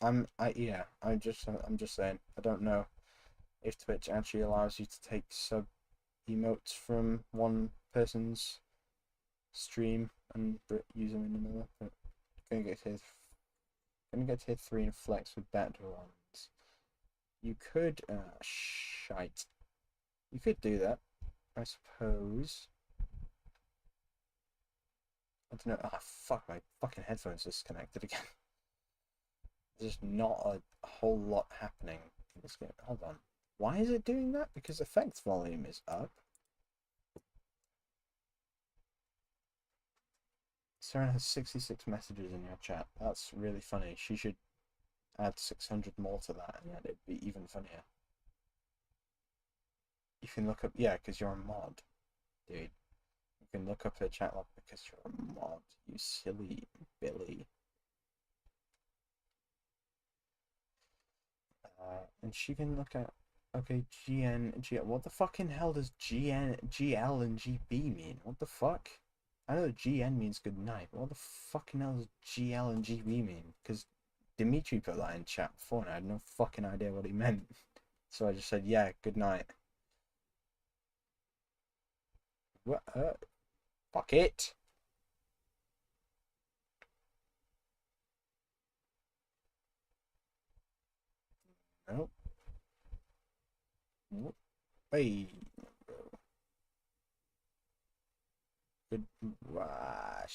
I'm just saying. I don't know if Twitch actually allows you to take sub emotes from one person's stream and use them in another. But gonna get tier 3 and flex with better ones. You could shite. You could do that, I suppose. I don't know. Ah, fuck, my fucking headphones disconnected again. There's just not a whole lot happening in this game. Hold on. Why is it doing that? Because effects volume is up. Sarah has 66 messages in your chat. That's really funny. She should add 600 more to that, and then it'd be even funnier. You can look up, yeah, because you're a mod, dude. You can look up her chat log because you're a mod, you silly Billy. And she can look at, okay, what the fucking hell does GL and GB mean? What the fuck? I know GN means good night, but what the fucking hell does GL and GB mean? Because Dimitri put that in chat before and I had no fucking idea what he meant. So I just said, yeah, good night. What? Fuck it. Nope. Hey. Good. Right.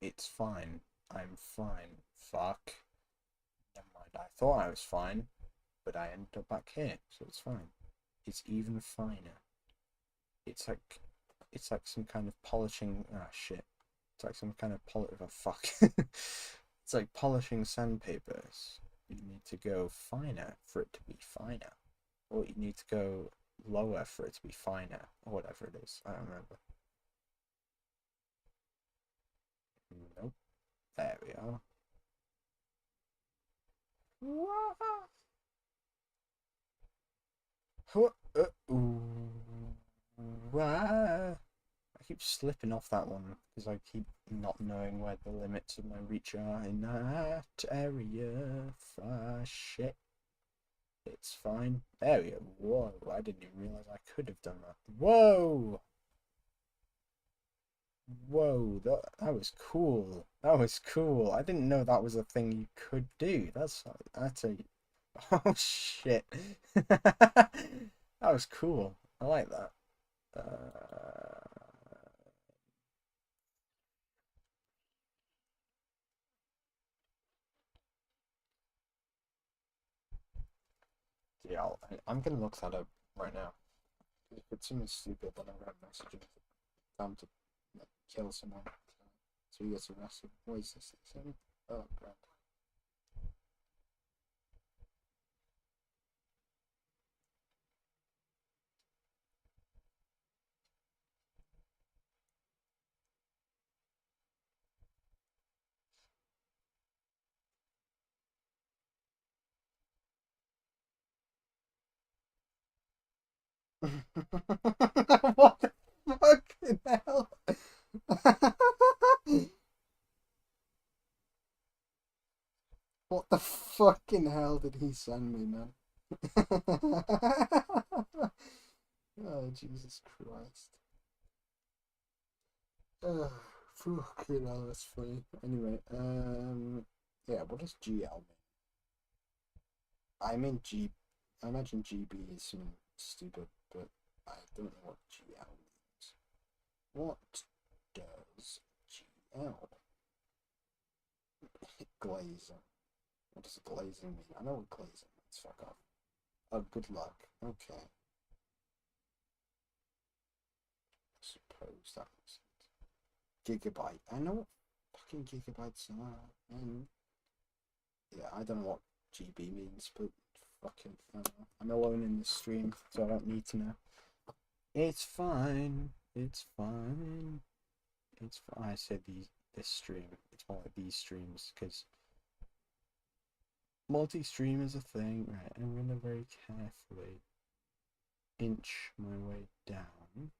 It's fine. I'm fine. Fuck. Never mind. I thought I was fine, but I ended up back here, so it's fine. It's even finer. It's like some kind of polishing. Ah, shit. It's like some kind of fuck. It's like polishing sandpapers. You need to go finer for it to be finer, or you need to go lower for it to be finer, or whatever it is. I don't remember. Nope. There we are. I keep slipping off that one because I keep not knowing where the limits of my reach are in that area. Shit. It's fine. There we go. Whoa, I didn't even realize I could have done that. Whoa! Whoa, that was cool. That was cool. I didn't know that was a thing you could do. That's a oh shit. That was cool. I like that. Yeah, I'm gonna look that up right now. If it's something stupid, then I'm gonna message him. Time to like, kill someone. So he gets arrested. What is this? Oh, crap. What the fucking hell? What the fucking hell did he send me, man? Oh, Jesus Christ. Oh, fucking hell, that's funny. Anyway, yeah, what does GL mean? I mean I imagine GB is something stupid, but I don't know what GL means. What does GL? Glazer. What does glazing mean? I know what glazing means, fuck off. Oh, good luck. Okay. Suppose that makes sense. Gigabyte. I know what fucking gigabytes are. And yeah, I don't know what GB means, but fucking, I don't know. I'm alone in this stream, so I don't need to know. It's fine. It's fine. It's fine. I said this stream. It's more like these streams because multi-stream is a thing. Right, I'm gonna very carefully inch my way down.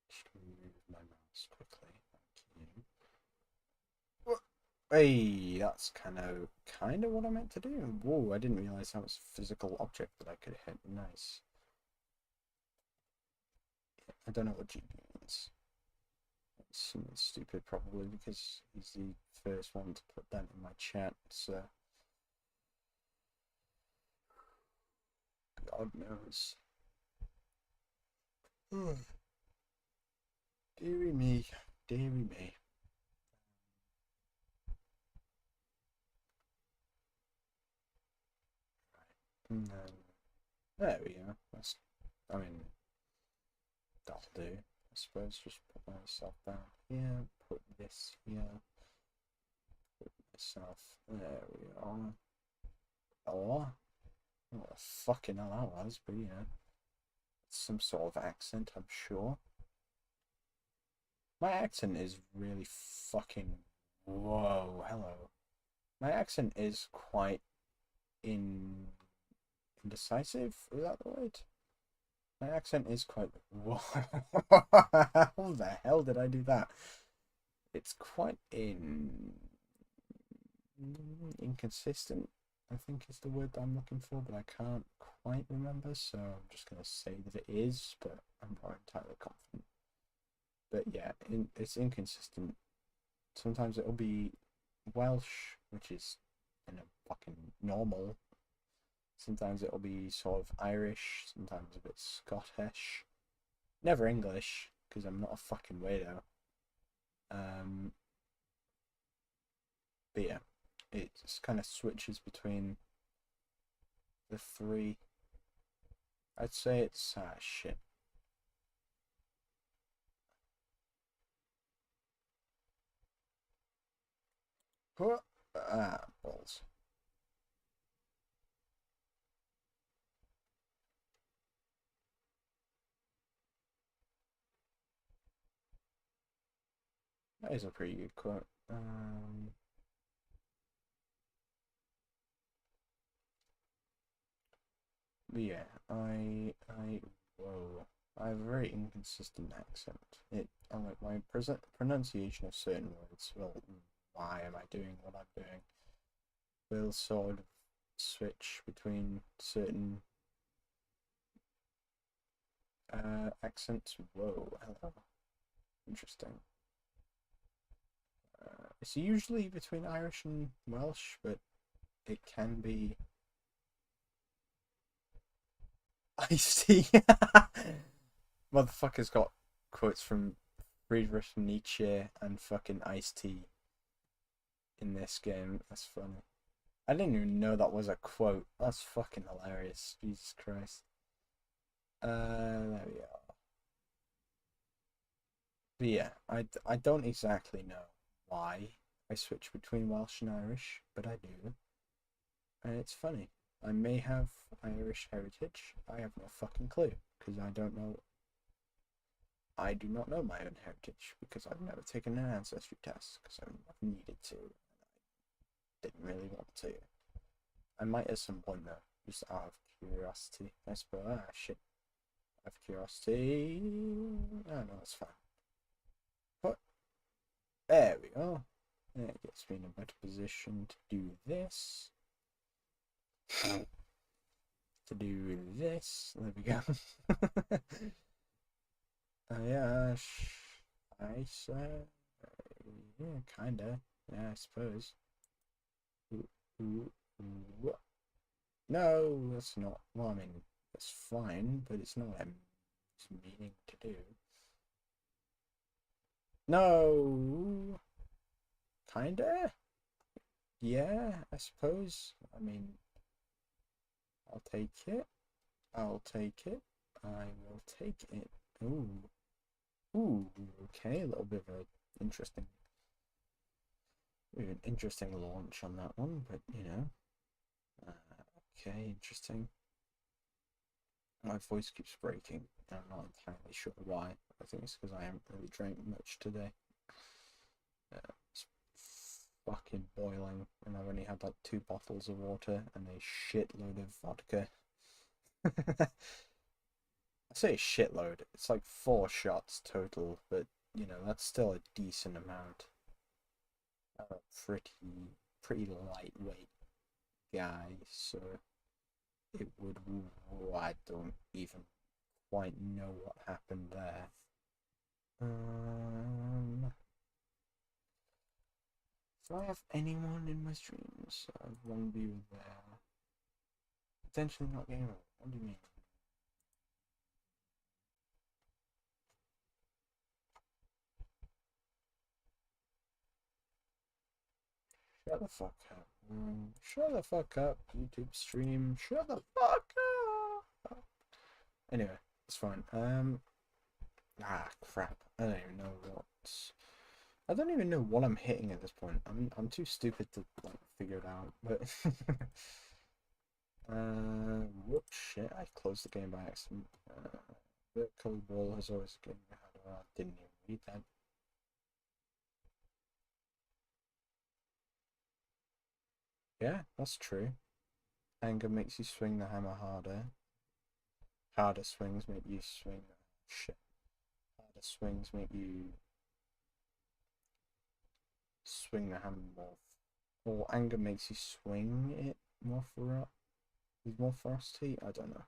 Just move my mouse quickly. Thank you. Hey, that's kind of what I meant to do. Whoa, I didn't realize that was a physical object that I could hit. Nice. I don't know what GB means. It's something stupid probably because he's the first one to put that in my chat, so God knows. Deary me, deary me. And then there we go. I mean, that'll do. I suppose just put myself down here, put this here, put myself. There we are. Oh, what the fucking hell that was, but yeah. Some sort of accent, I'm sure. My accent is really fucking. Whoa, hello. My accent is quite indecisive. Is that the word? My accent is quite. Whoa. How the hell did I do that? It's quite inconsistent, I think is the word that I'm looking for, but I can't quite remember, so I'm just going to say that it is, but I'm not entirely confident. But yeah, it's inconsistent. Sometimes it'll be Welsh, which is fucking normal. Sometimes it'll be sort of Irish, sometimes a bit Scottish. Never English, because I'm not a fucking weirdo. But yeah, it just kind of switches between the three. I'd say it's shit. Balls. That is a pretty good quote. But yeah, whoa. I have a very inconsistent accent. Like my pronunciation of certain words. Well, why am I doing what I'm doing? Will sort of switch between certain accents. Whoa, hello. Interesting. It's usually between Irish and Welsh, but it can be Ice-T. Motherfucker's got quotes from Friedrich Nietzsche and fucking Ice-T in this game. That's funny. I didn't even know that was a quote. That's fucking hilarious. Jesus Christ. There we are. But yeah, I don't exactly know why I switch between Welsh and Irish, but I do. And it's funny. I may have Irish heritage. I have no fucking clue because I don't know. I do not know my own heritage because I've never taken an ancestry test because I've needed to. I didn't really want to. I might at some point though, just out of curiosity. I suppose. Ah, shit. Out of curiosity. Oh no, it's fine. But there we go. That gets me in a better position to do this. To do this. There we go. Yeah, I say, yeah, kinda. Yeah, I suppose. Ooh, ooh, ooh. No, that's not. Well, I mean, that's fine, but it's not what I'm meaning to do. No, kinda. Yeah, I suppose. I mean, I'll take it. I'll take it. I will take it. Ooh, ooh. Okay, a little bit of a interesting, an interesting launch on that one, but you know. Okay, interesting. My voice keeps breaking. I'm not entirely sure why. I think it's because I haven't really drank much today. It's fucking boiling, and I've only had like 2 bottles of water and a shitload of vodka. I say a shitload. It's like 4 shots total, but you know that's still a decent amount. I'm a pretty lightweight guy, so it would. I don't even quite know what happened there. Do I have anyone in my streams? I have one viewer there. Potentially not gamer. What do you mean? Shut the fuck up. Shut the fuck up, YouTube stream. Shut the fuck up. Anyway, it's fine. Crap. I don't even know what. I don't even know what I'm hitting at this point. I'm too stupid to like figure it out. But Whoops, shit, I closed the game by accident. The code wall has always given me how to, didn't even read that. Yeah, that's true. Anger makes you swing the hammer harder. Harder swings make you swing. Shit. Harder swings make you swing the hammer more. Or anger makes you swing it more with more ferocity. I don't know.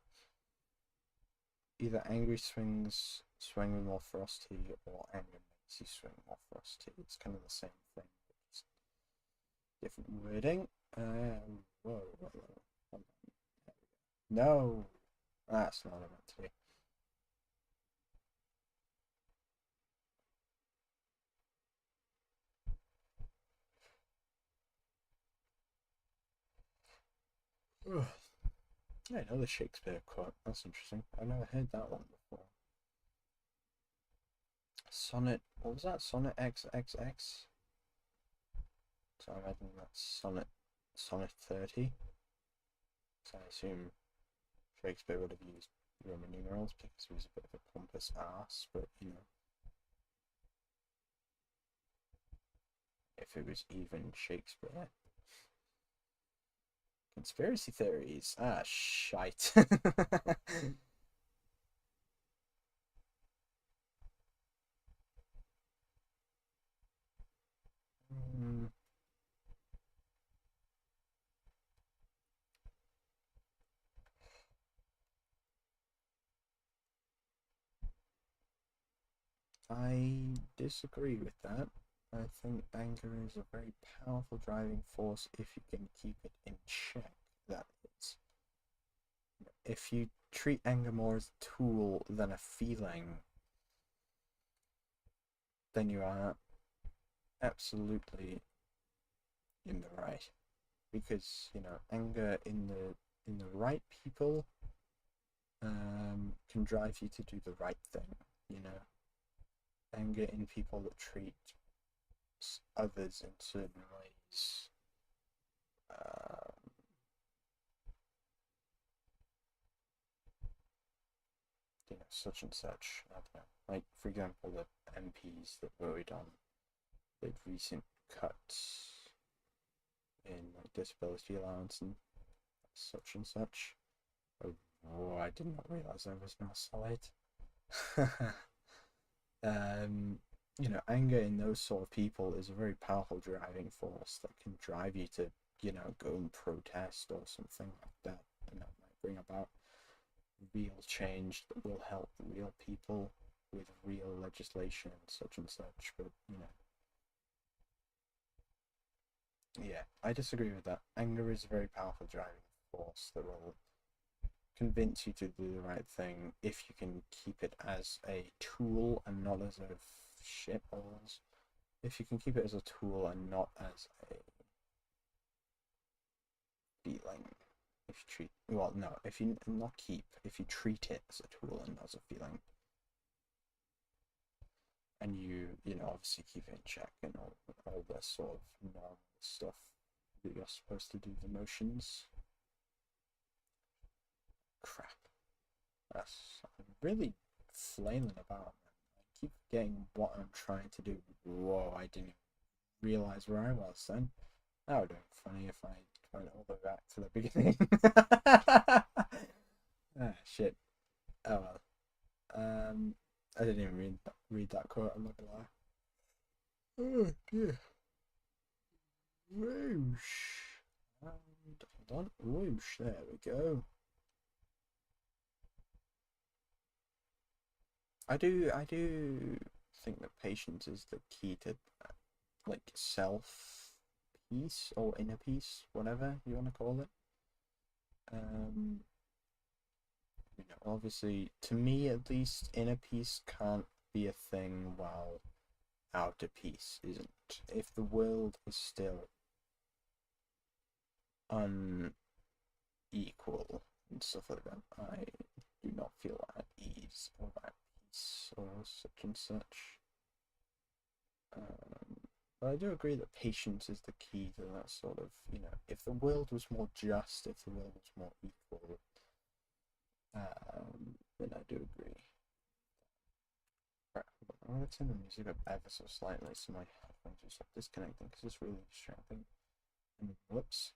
Either angry swing with more ferocity, or anger makes you swing more ferocity. It's kind of the same thing, but just different wording. Whoa, whoa, whoa. No, that's not what I meant to do. Ugh. Yeah, another Shakespeare quote. That's interesting. I've never heard that one before. Sonnet. What was that? Sonnet XXX. So I imagine that's Sonnet 30. So I assume Shakespeare would have used Roman numerals because he was a bit of a pompous ass. But you know, if it was even Shakespeare. Conspiracy theories. Ah, shite. Mm, I disagree with that. I think anger is a very powerful driving force if you can keep it in check. That is, if you treat anger more as a tool than a feeling, then you are absolutely in the right. Because you know, anger in the right people can drive you to do the right thing. You know, anger in people that treat others in certain ways. Um, you know, such and such. I don't know. Like, for example, the MPs that voted on the recent cuts in like disability allowance and such. Oh, I did not realize I was now solid. um, you know, anger in those sort of people is a very powerful driving force that can drive you to, you know, go and protest or something like that, and that might bring about real change that will help real people with real legislation and such. But you know, yeah, I disagree with that. Anger is a very powerful driving force that will convince you to do the right thing if you can keep it as a tool and not as a shitballs. If you can keep it as a tool and not as a feeling. If you treat well, no, if you not keep, if you treat it as a tool and not as a feeling, and you know obviously keep it in check and all this sort of normal stuff that you're supposed to do the motions. Crap, that's I'm really flailing about. I keep getting what I'm trying to do. Whoa, I didn't realize where I was then. That would have been funny if I went all the way back to the beginning. Ah, shit. Oh well. I didn't even read that quote. I'm not gonna lie. Oh dear. Whoosh. And hold on. Whoosh. There we go. I do think that patience is the key to like self peace or inner peace, whatever you want to call it. Um, you know, obviously, to me at least, inner peace can't be a thing while outer peace isn't. If the world is still unequal and stuff like that, I do not feel at ease or at peace or such and such. Um, But I do agree that patience is the key to that sort of, if the world was more just, if the world was more equal, then I do agree. Right, I'm going to turn the music up ever so slightly so my headphones will stop disconnecting because it's really distracting. And whoops.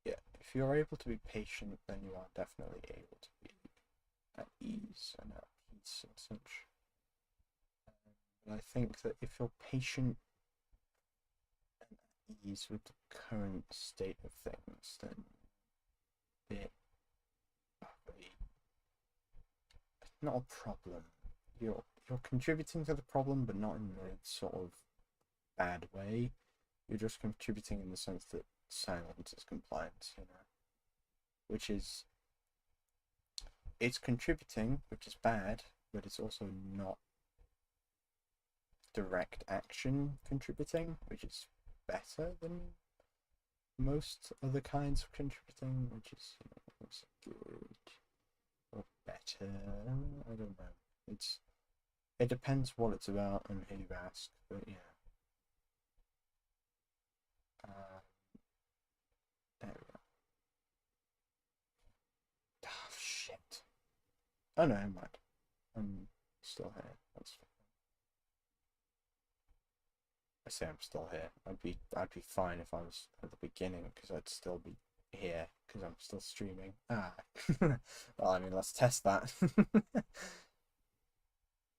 Yeah, if you're able to be patient, then you are definitely able to be at ease and at peace and such. But I think that if you're patient and at ease with the current state of things, then it not a problem. You're contributing to the problem, but not in a sort of bad way. You're just contributing in the sense that silence is compliance, which is it's contributing, which is bad, but it's also not direct action contributing, which is better than most other kinds of contributing, which is good or better. I don't know. It depends what it's about and who you ask, but yeah. There we go. Oh, shit. Oh no, never mind. I'm still here. That's fine. I say I'm still here. I'd be fine if I was at the beginning because I'd still be here because I'm still streaming. Ah. Well, I mean, let's test that.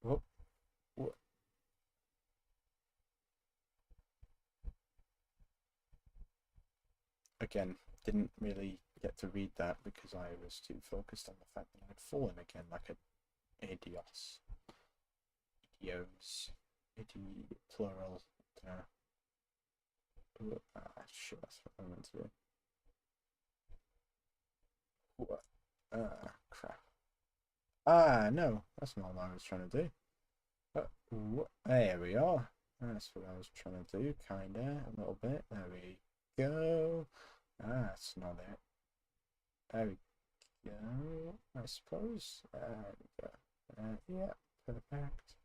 Whoop, whoop. Again, didn't really get to read that because I was too focused on the fact that I'd fallen again like an idios. Idios. Plural. Shit, that's what I meant to do. What? Crap. No, that's not what I was trying to do. There we are. That's what I was trying to do, kinda, a little bit. There we go. That's not it. There we go, I suppose. There we go. Yeah, perfect.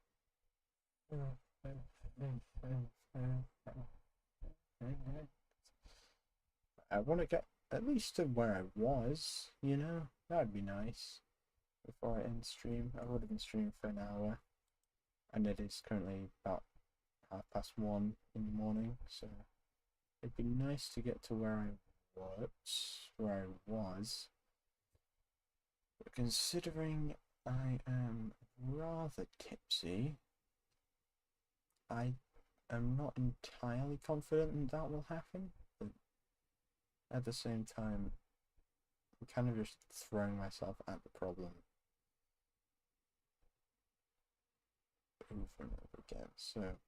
I want to get at least to where I was, That'd be nice. Before I end stream, I would have been streaming for an hour. And it is currently about 1:30 in the morning, so it'd be nice to get to where I was. But considering I am rather tipsy, I am not entirely confident that will happen, but at the same time, I'm kind of just throwing myself at the problem over and over again, so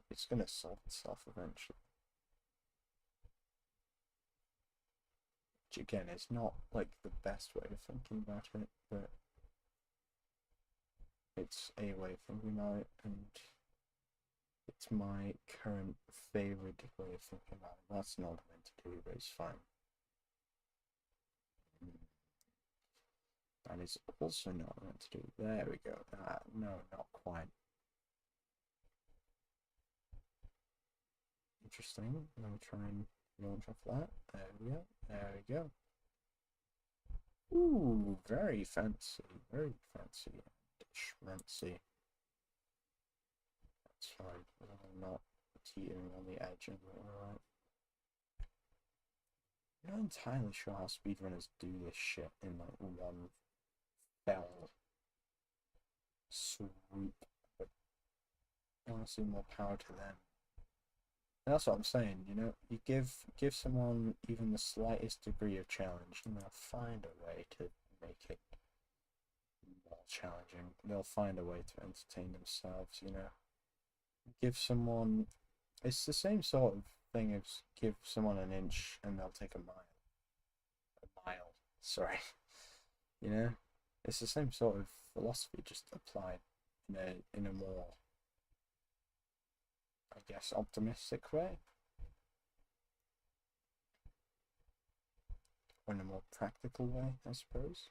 it's going to solve itself eventually. Which again is not like the best way of thinking about it, but it's a way of thinking about it, and it's my current favourite way of thinking about it. That's not meant to do, but it's fine. That is also not meant to do. There we go. No, not quite. Interesting. Let me try and launch off that. There we go. There we go. Ooh, very fancy. Very fancy. Schmancy. That's fine. I'm not teetering on the edge of it, alright. I'm not entirely sure how speedrunners do this shit in like one fell swoop, but honestly, more power to them. And that's what I'm saying, you give someone even the slightest degree of challenge, and they'll find a way to make it more challenging. They'll find a way to entertain themselves, Give someone, it's the same sort of thing as give someone an inch and they'll take a mile. A mile, sorry. It's the same sort of philosophy, just applied in a more, I guess, optimistic way, or in a more practical way, I suppose.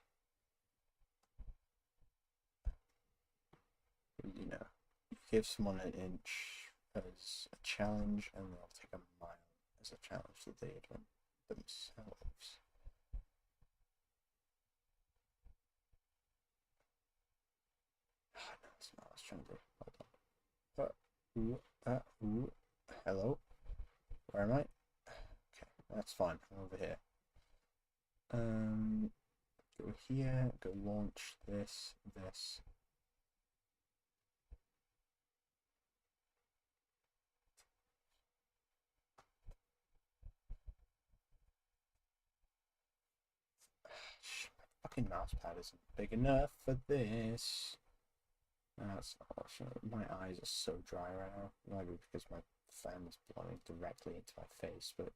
You give someone an inch as a challenge, and they'll take a mile as a challenge that they do themselves. No, that's not what I was trying to do. Hold on. Hello. Where am I? Okay, that's fine. I'm over here. Go here. Go launch this. My fucking mouse pad isn't big enough for this. That's unfortunate. My eyes are so dry right now. Maybe because my fan is blowing directly into my face, but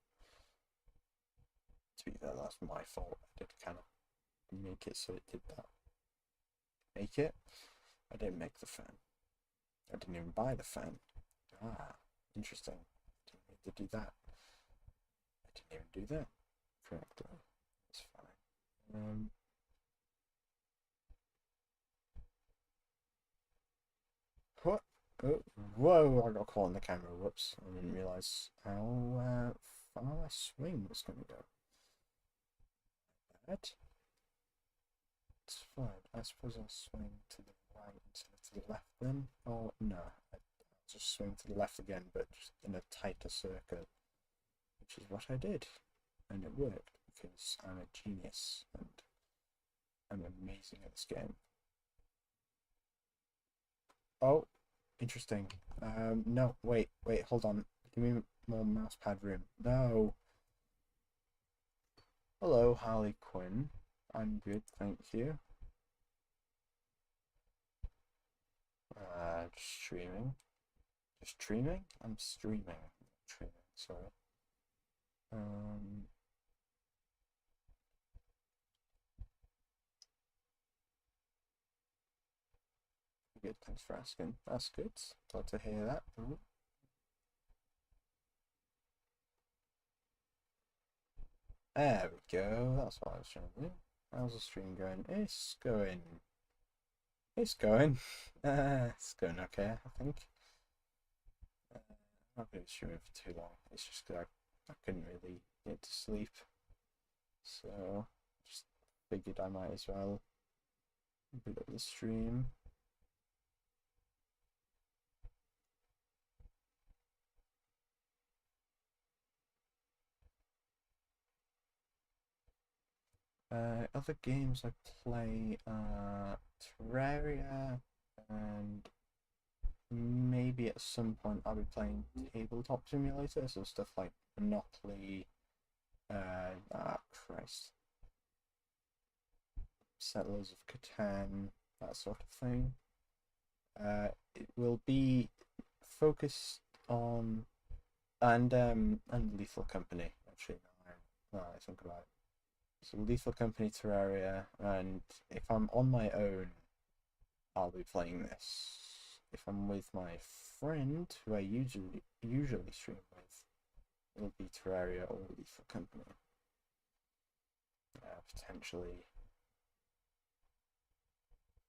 to be fair, that's my fault. I did kind of make it so it did that. Make it? I didn't make the fan. I didn't even buy the fan. Ah, interesting. Didn't need to do that. I didn't even do that correctly. It's fine. What? Oh, whoa, I got caught in the camera. Whoops. I didn't realise how far my swing was going to go. That? It's fine. I suppose I'll swing to the right instead of to the left then. Oh, no. I'll just swing to the left again, but just in a tighter circuit. Which is what I did. And it worked, because I'm a genius, and I'm amazing at this game. Oh, interesting. No, wait, hold on. Give me more mouse pad room. No. Hello, Harley Quinn. I'm good, thank you. Just streaming. Just streaming? I'm streaming. Streaming, sorry. Good, thanks for asking. That's good. Glad to hear that. Ooh. There we go. That's what I was trying to do. How's the stream going? It's going. It's going. It's going okay, I think. I'm not going to be streaming for too long. It's just that I couldn't really get to sleep. So, just figured I might as well boot up the stream. Other games I play Terraria, and maybe at some point I'll be playing Tabletop Simulator, so stuff like Monopoly, Christ, Settlers of Catan, that sort of thing. It will be focused on and Lethal Company, actually. Now I think about it. So Lethal Company, Terraria, and if I'm on my own, I'll be playing this. If I'm with my friend, who I usually stream with, it'll be Terraria or Lethal Company. Potentially.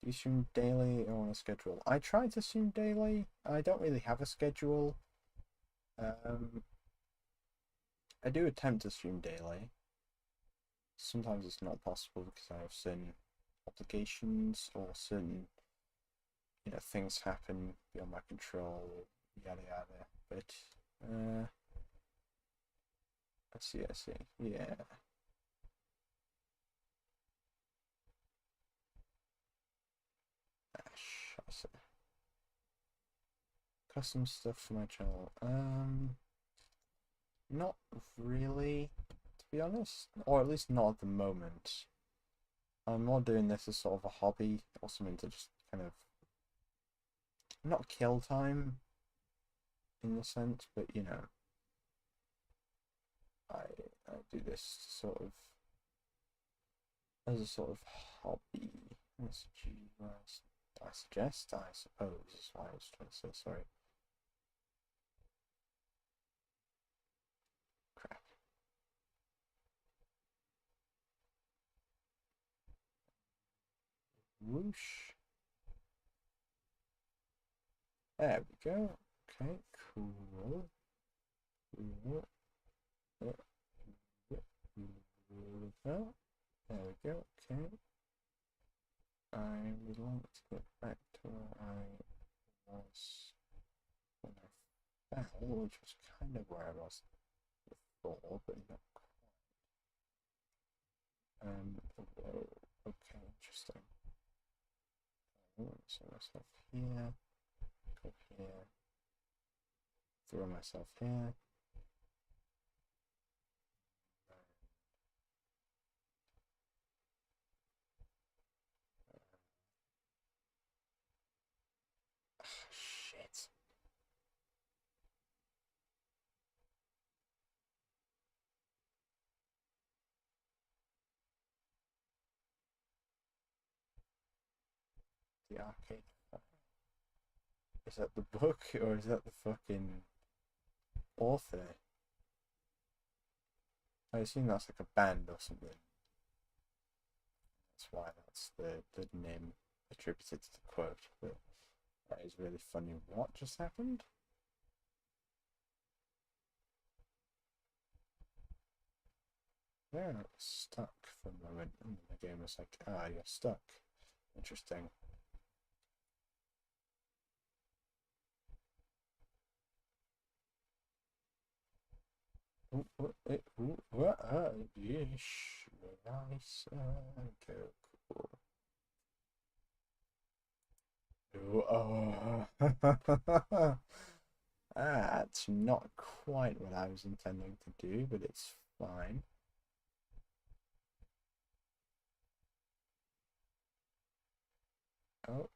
Do you stream daily or on a schedule? I try to stream daily. I don't really have a schedule. I do attempt to stream daily. Sometimes it's not possible because I have certain obligations or certain, things happen beyond my control, yada yada. But I see, yeah. Scheiße. Custom stuff for my channel. Not really, to be honest, or at least not at the moment. I'm more doing this as sort of a hobby or something to just kind of not kill time in a sense, but I do this sort of as a sort of hobby. I suggest, I suppose, is what I was trying to say, sorry. Crap. Whoosh. There we go. Okay, Cool. Cool. There we go. Okay. I would like to get back to where I was when I fell, which was kind of where I was before, but not quite. Whoa. Okay, interesting. So myself here, go here, throw myself here. Shit. The arcade. Is that the book or is that the fucking author? I assume that's like a band or something. That's why that's the name attributed to the quote. But that is really funny. What just happened? Yeah, stuck for a moment, and the game was like, "Ah, you're stuck." Interesting. Yes, nice. Okay, cool. Oh, that's not quite what I was intending to do, but it's fine. Oh,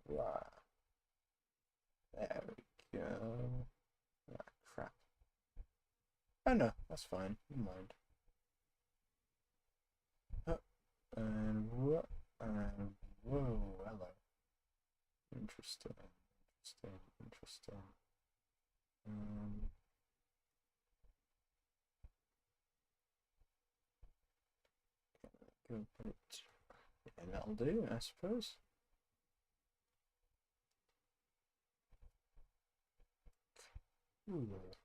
wow. There we go. Ah, crap. Oh no, that's fine. Never mind. And what? And whoa, hello. Interesting. Interesting. Interesting. Um, go put it. And that'll do, I suppose. Ooh.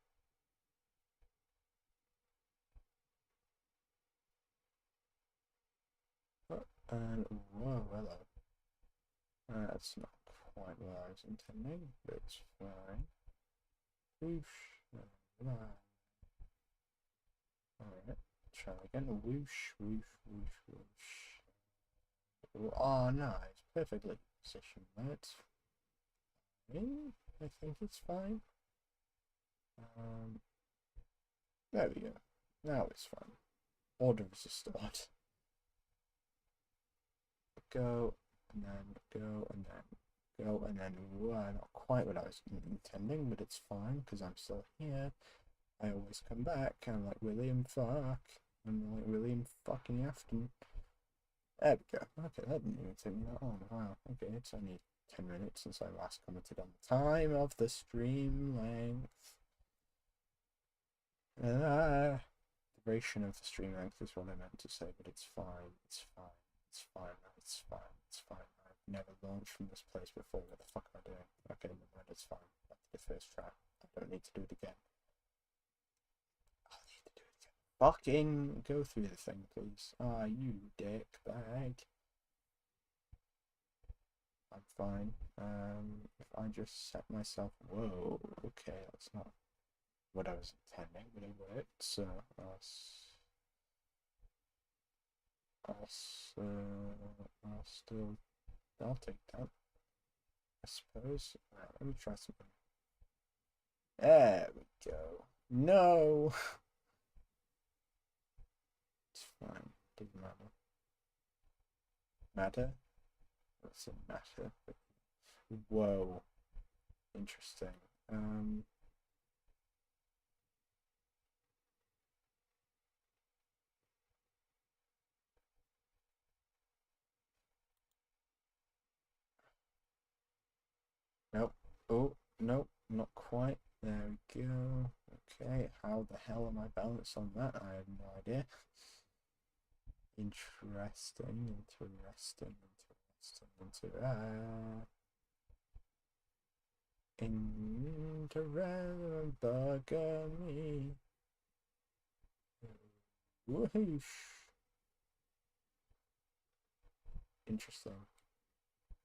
And whoa, hello. That's not quite what I was intending, but it's fine. Whoosh. Alright, try again. Whoosh, whoosh, whoosh, whoosh. Oh, no, it's perfectly positioned. That's fine. I think it's fine. There we go. Now it's fine. Order is restored. Go, and then go, and then go, and then not quite what I was intending, but it's fine because I'm still here. I always come back. I'm like William Fuck. I'm like William fucking Afton. There we go. Okay, that didn't even take me that long. Wow. Okay, it's only 10 minutes since I last commented on the time of the stream length. Duration of the stream length is what I meant to say, but it's fine. It's fine. It's fine. It's fine. It's fine. I've never launched from this place before. What the fuck am I doing? Okay, never mind. It's fine. I did the first try. I don't need to do it again. I'll need to do it again. Fucking go through the thing, please. Ah, you dick bag. I'm fine. If I just set myself... Whoa, okay, that's not what I was intending, but it worked, so I'll take that, I suppose. Right, let me try something. There we go. No! It's fine. Doesn't matter. Matter? What's it matter? Whoa. Interesting. Nope. Oh, nope, not quite. There we go. Okay, how the hell am I balanced on that? I have no idea. Interesting. Interrel bugger me. Whoosh. Interesting.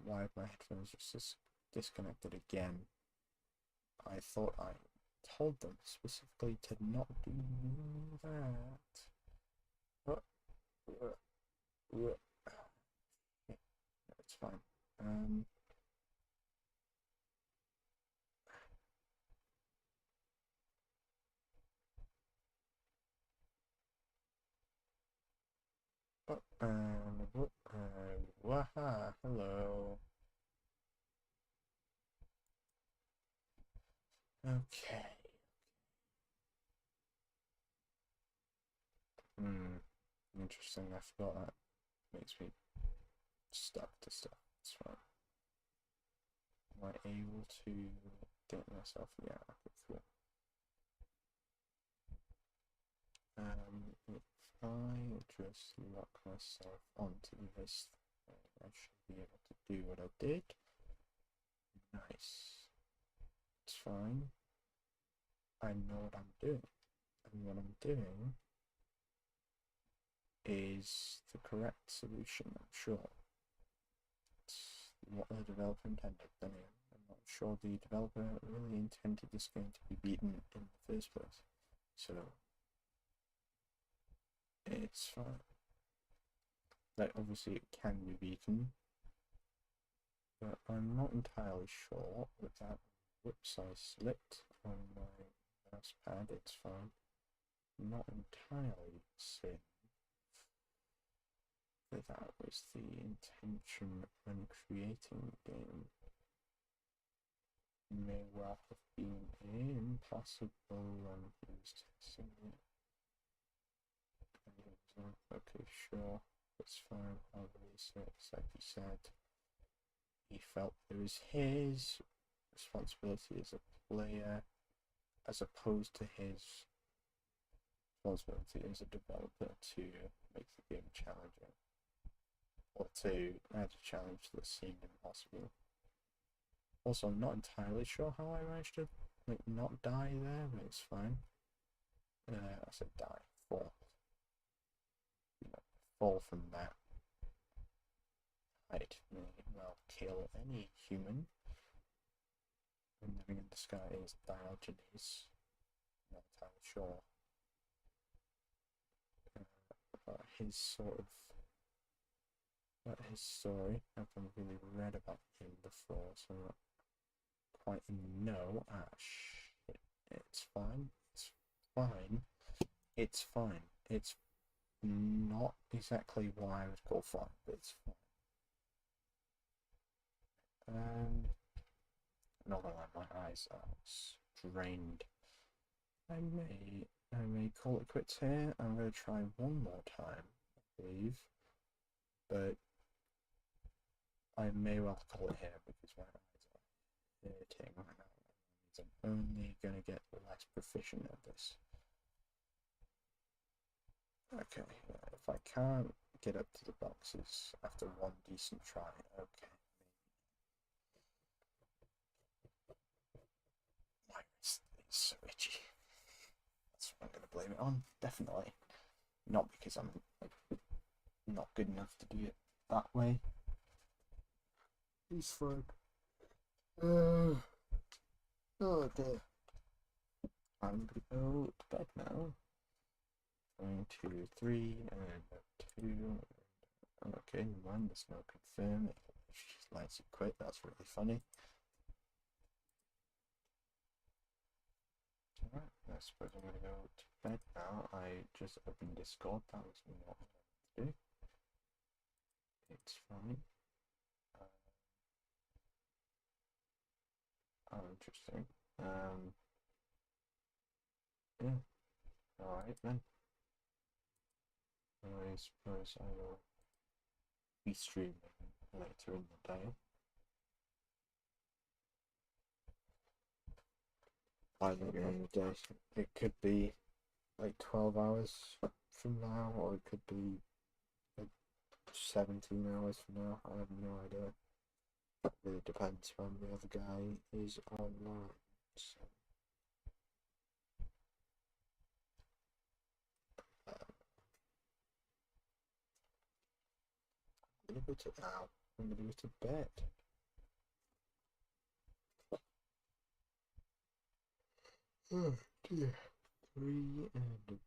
Why have my headphones just disconnected again? I thought I told them specifically to not do that. It's fine. Waha, hello. Okay. Interesting. I forgot that makes me stuck to stuff. It's fine. Am I able to get myself? Yeah, okay, cool. If I just lock myself onto this thing, I should be able to do what I did. Nice. It's fine. I know what I'm doing. And what I'm doing is the correct solution, I'm sure. It's what the developer intended. Anyway, I'm not sure the developer really intended this game to be beaten in the first place. So it's fine. Like, obviously it can be beaten, but I'm not entirely sure with that. Whoops, I slipped on my mouse pad. It's fine. Not entirely certain that was the intention when creating the game. May well have been impossible when he was testing it. Okay, sure, that's fine. I'll release it. It's like he said, he felt it was his responsibility as a player as opposed to his responsibility as a developer to make the game challenging, or to add a challenge that seemed impossible. Also, I'm not entirely sure how I managed to not die there, but it's fine. I said die, fall. Fall from that height may well kill any human. And living in the sky is Diogenes. Not entirely sure about his story. I haven't really read about him before, so I'm not quite know. Shit. It's fine. It's fine. It's fine. It's not exactly why I would call fine, but it's fine. Not gonna lie, my eyes are strained. I may call it quits here. I'm gonna try one more time, I believe, but I may well call it here because my eyes are hurting right now. I'm only gonna get less proficient at this. Okay, if I can't get up to the boxes after one decent try, okay. My wrist is so itchy. That's what I'm gonna blame it on, definitely. Not because I'm not good enough to do it that way. He's fine. Oh dear. I'm gonna go to bed now. 1, 2, 3, and 2. Okay, one, there's no confirm. She just lets you quit, that's really funny. Alright, I suppose I'm gonna go to bed now. I just opened Discord, that was not what I wanted to do. It's fine. Oh, interesting. Yeah. Alright then. I suppose I will be streaming later in the day. Later in the day. It could be like 12 hours from now, or it could be like 17 hours from now. I have no idea. Really depends when the other guy is online. So, I'm gonna go to now. I'm gonna go to bed. Oh dear. 3 and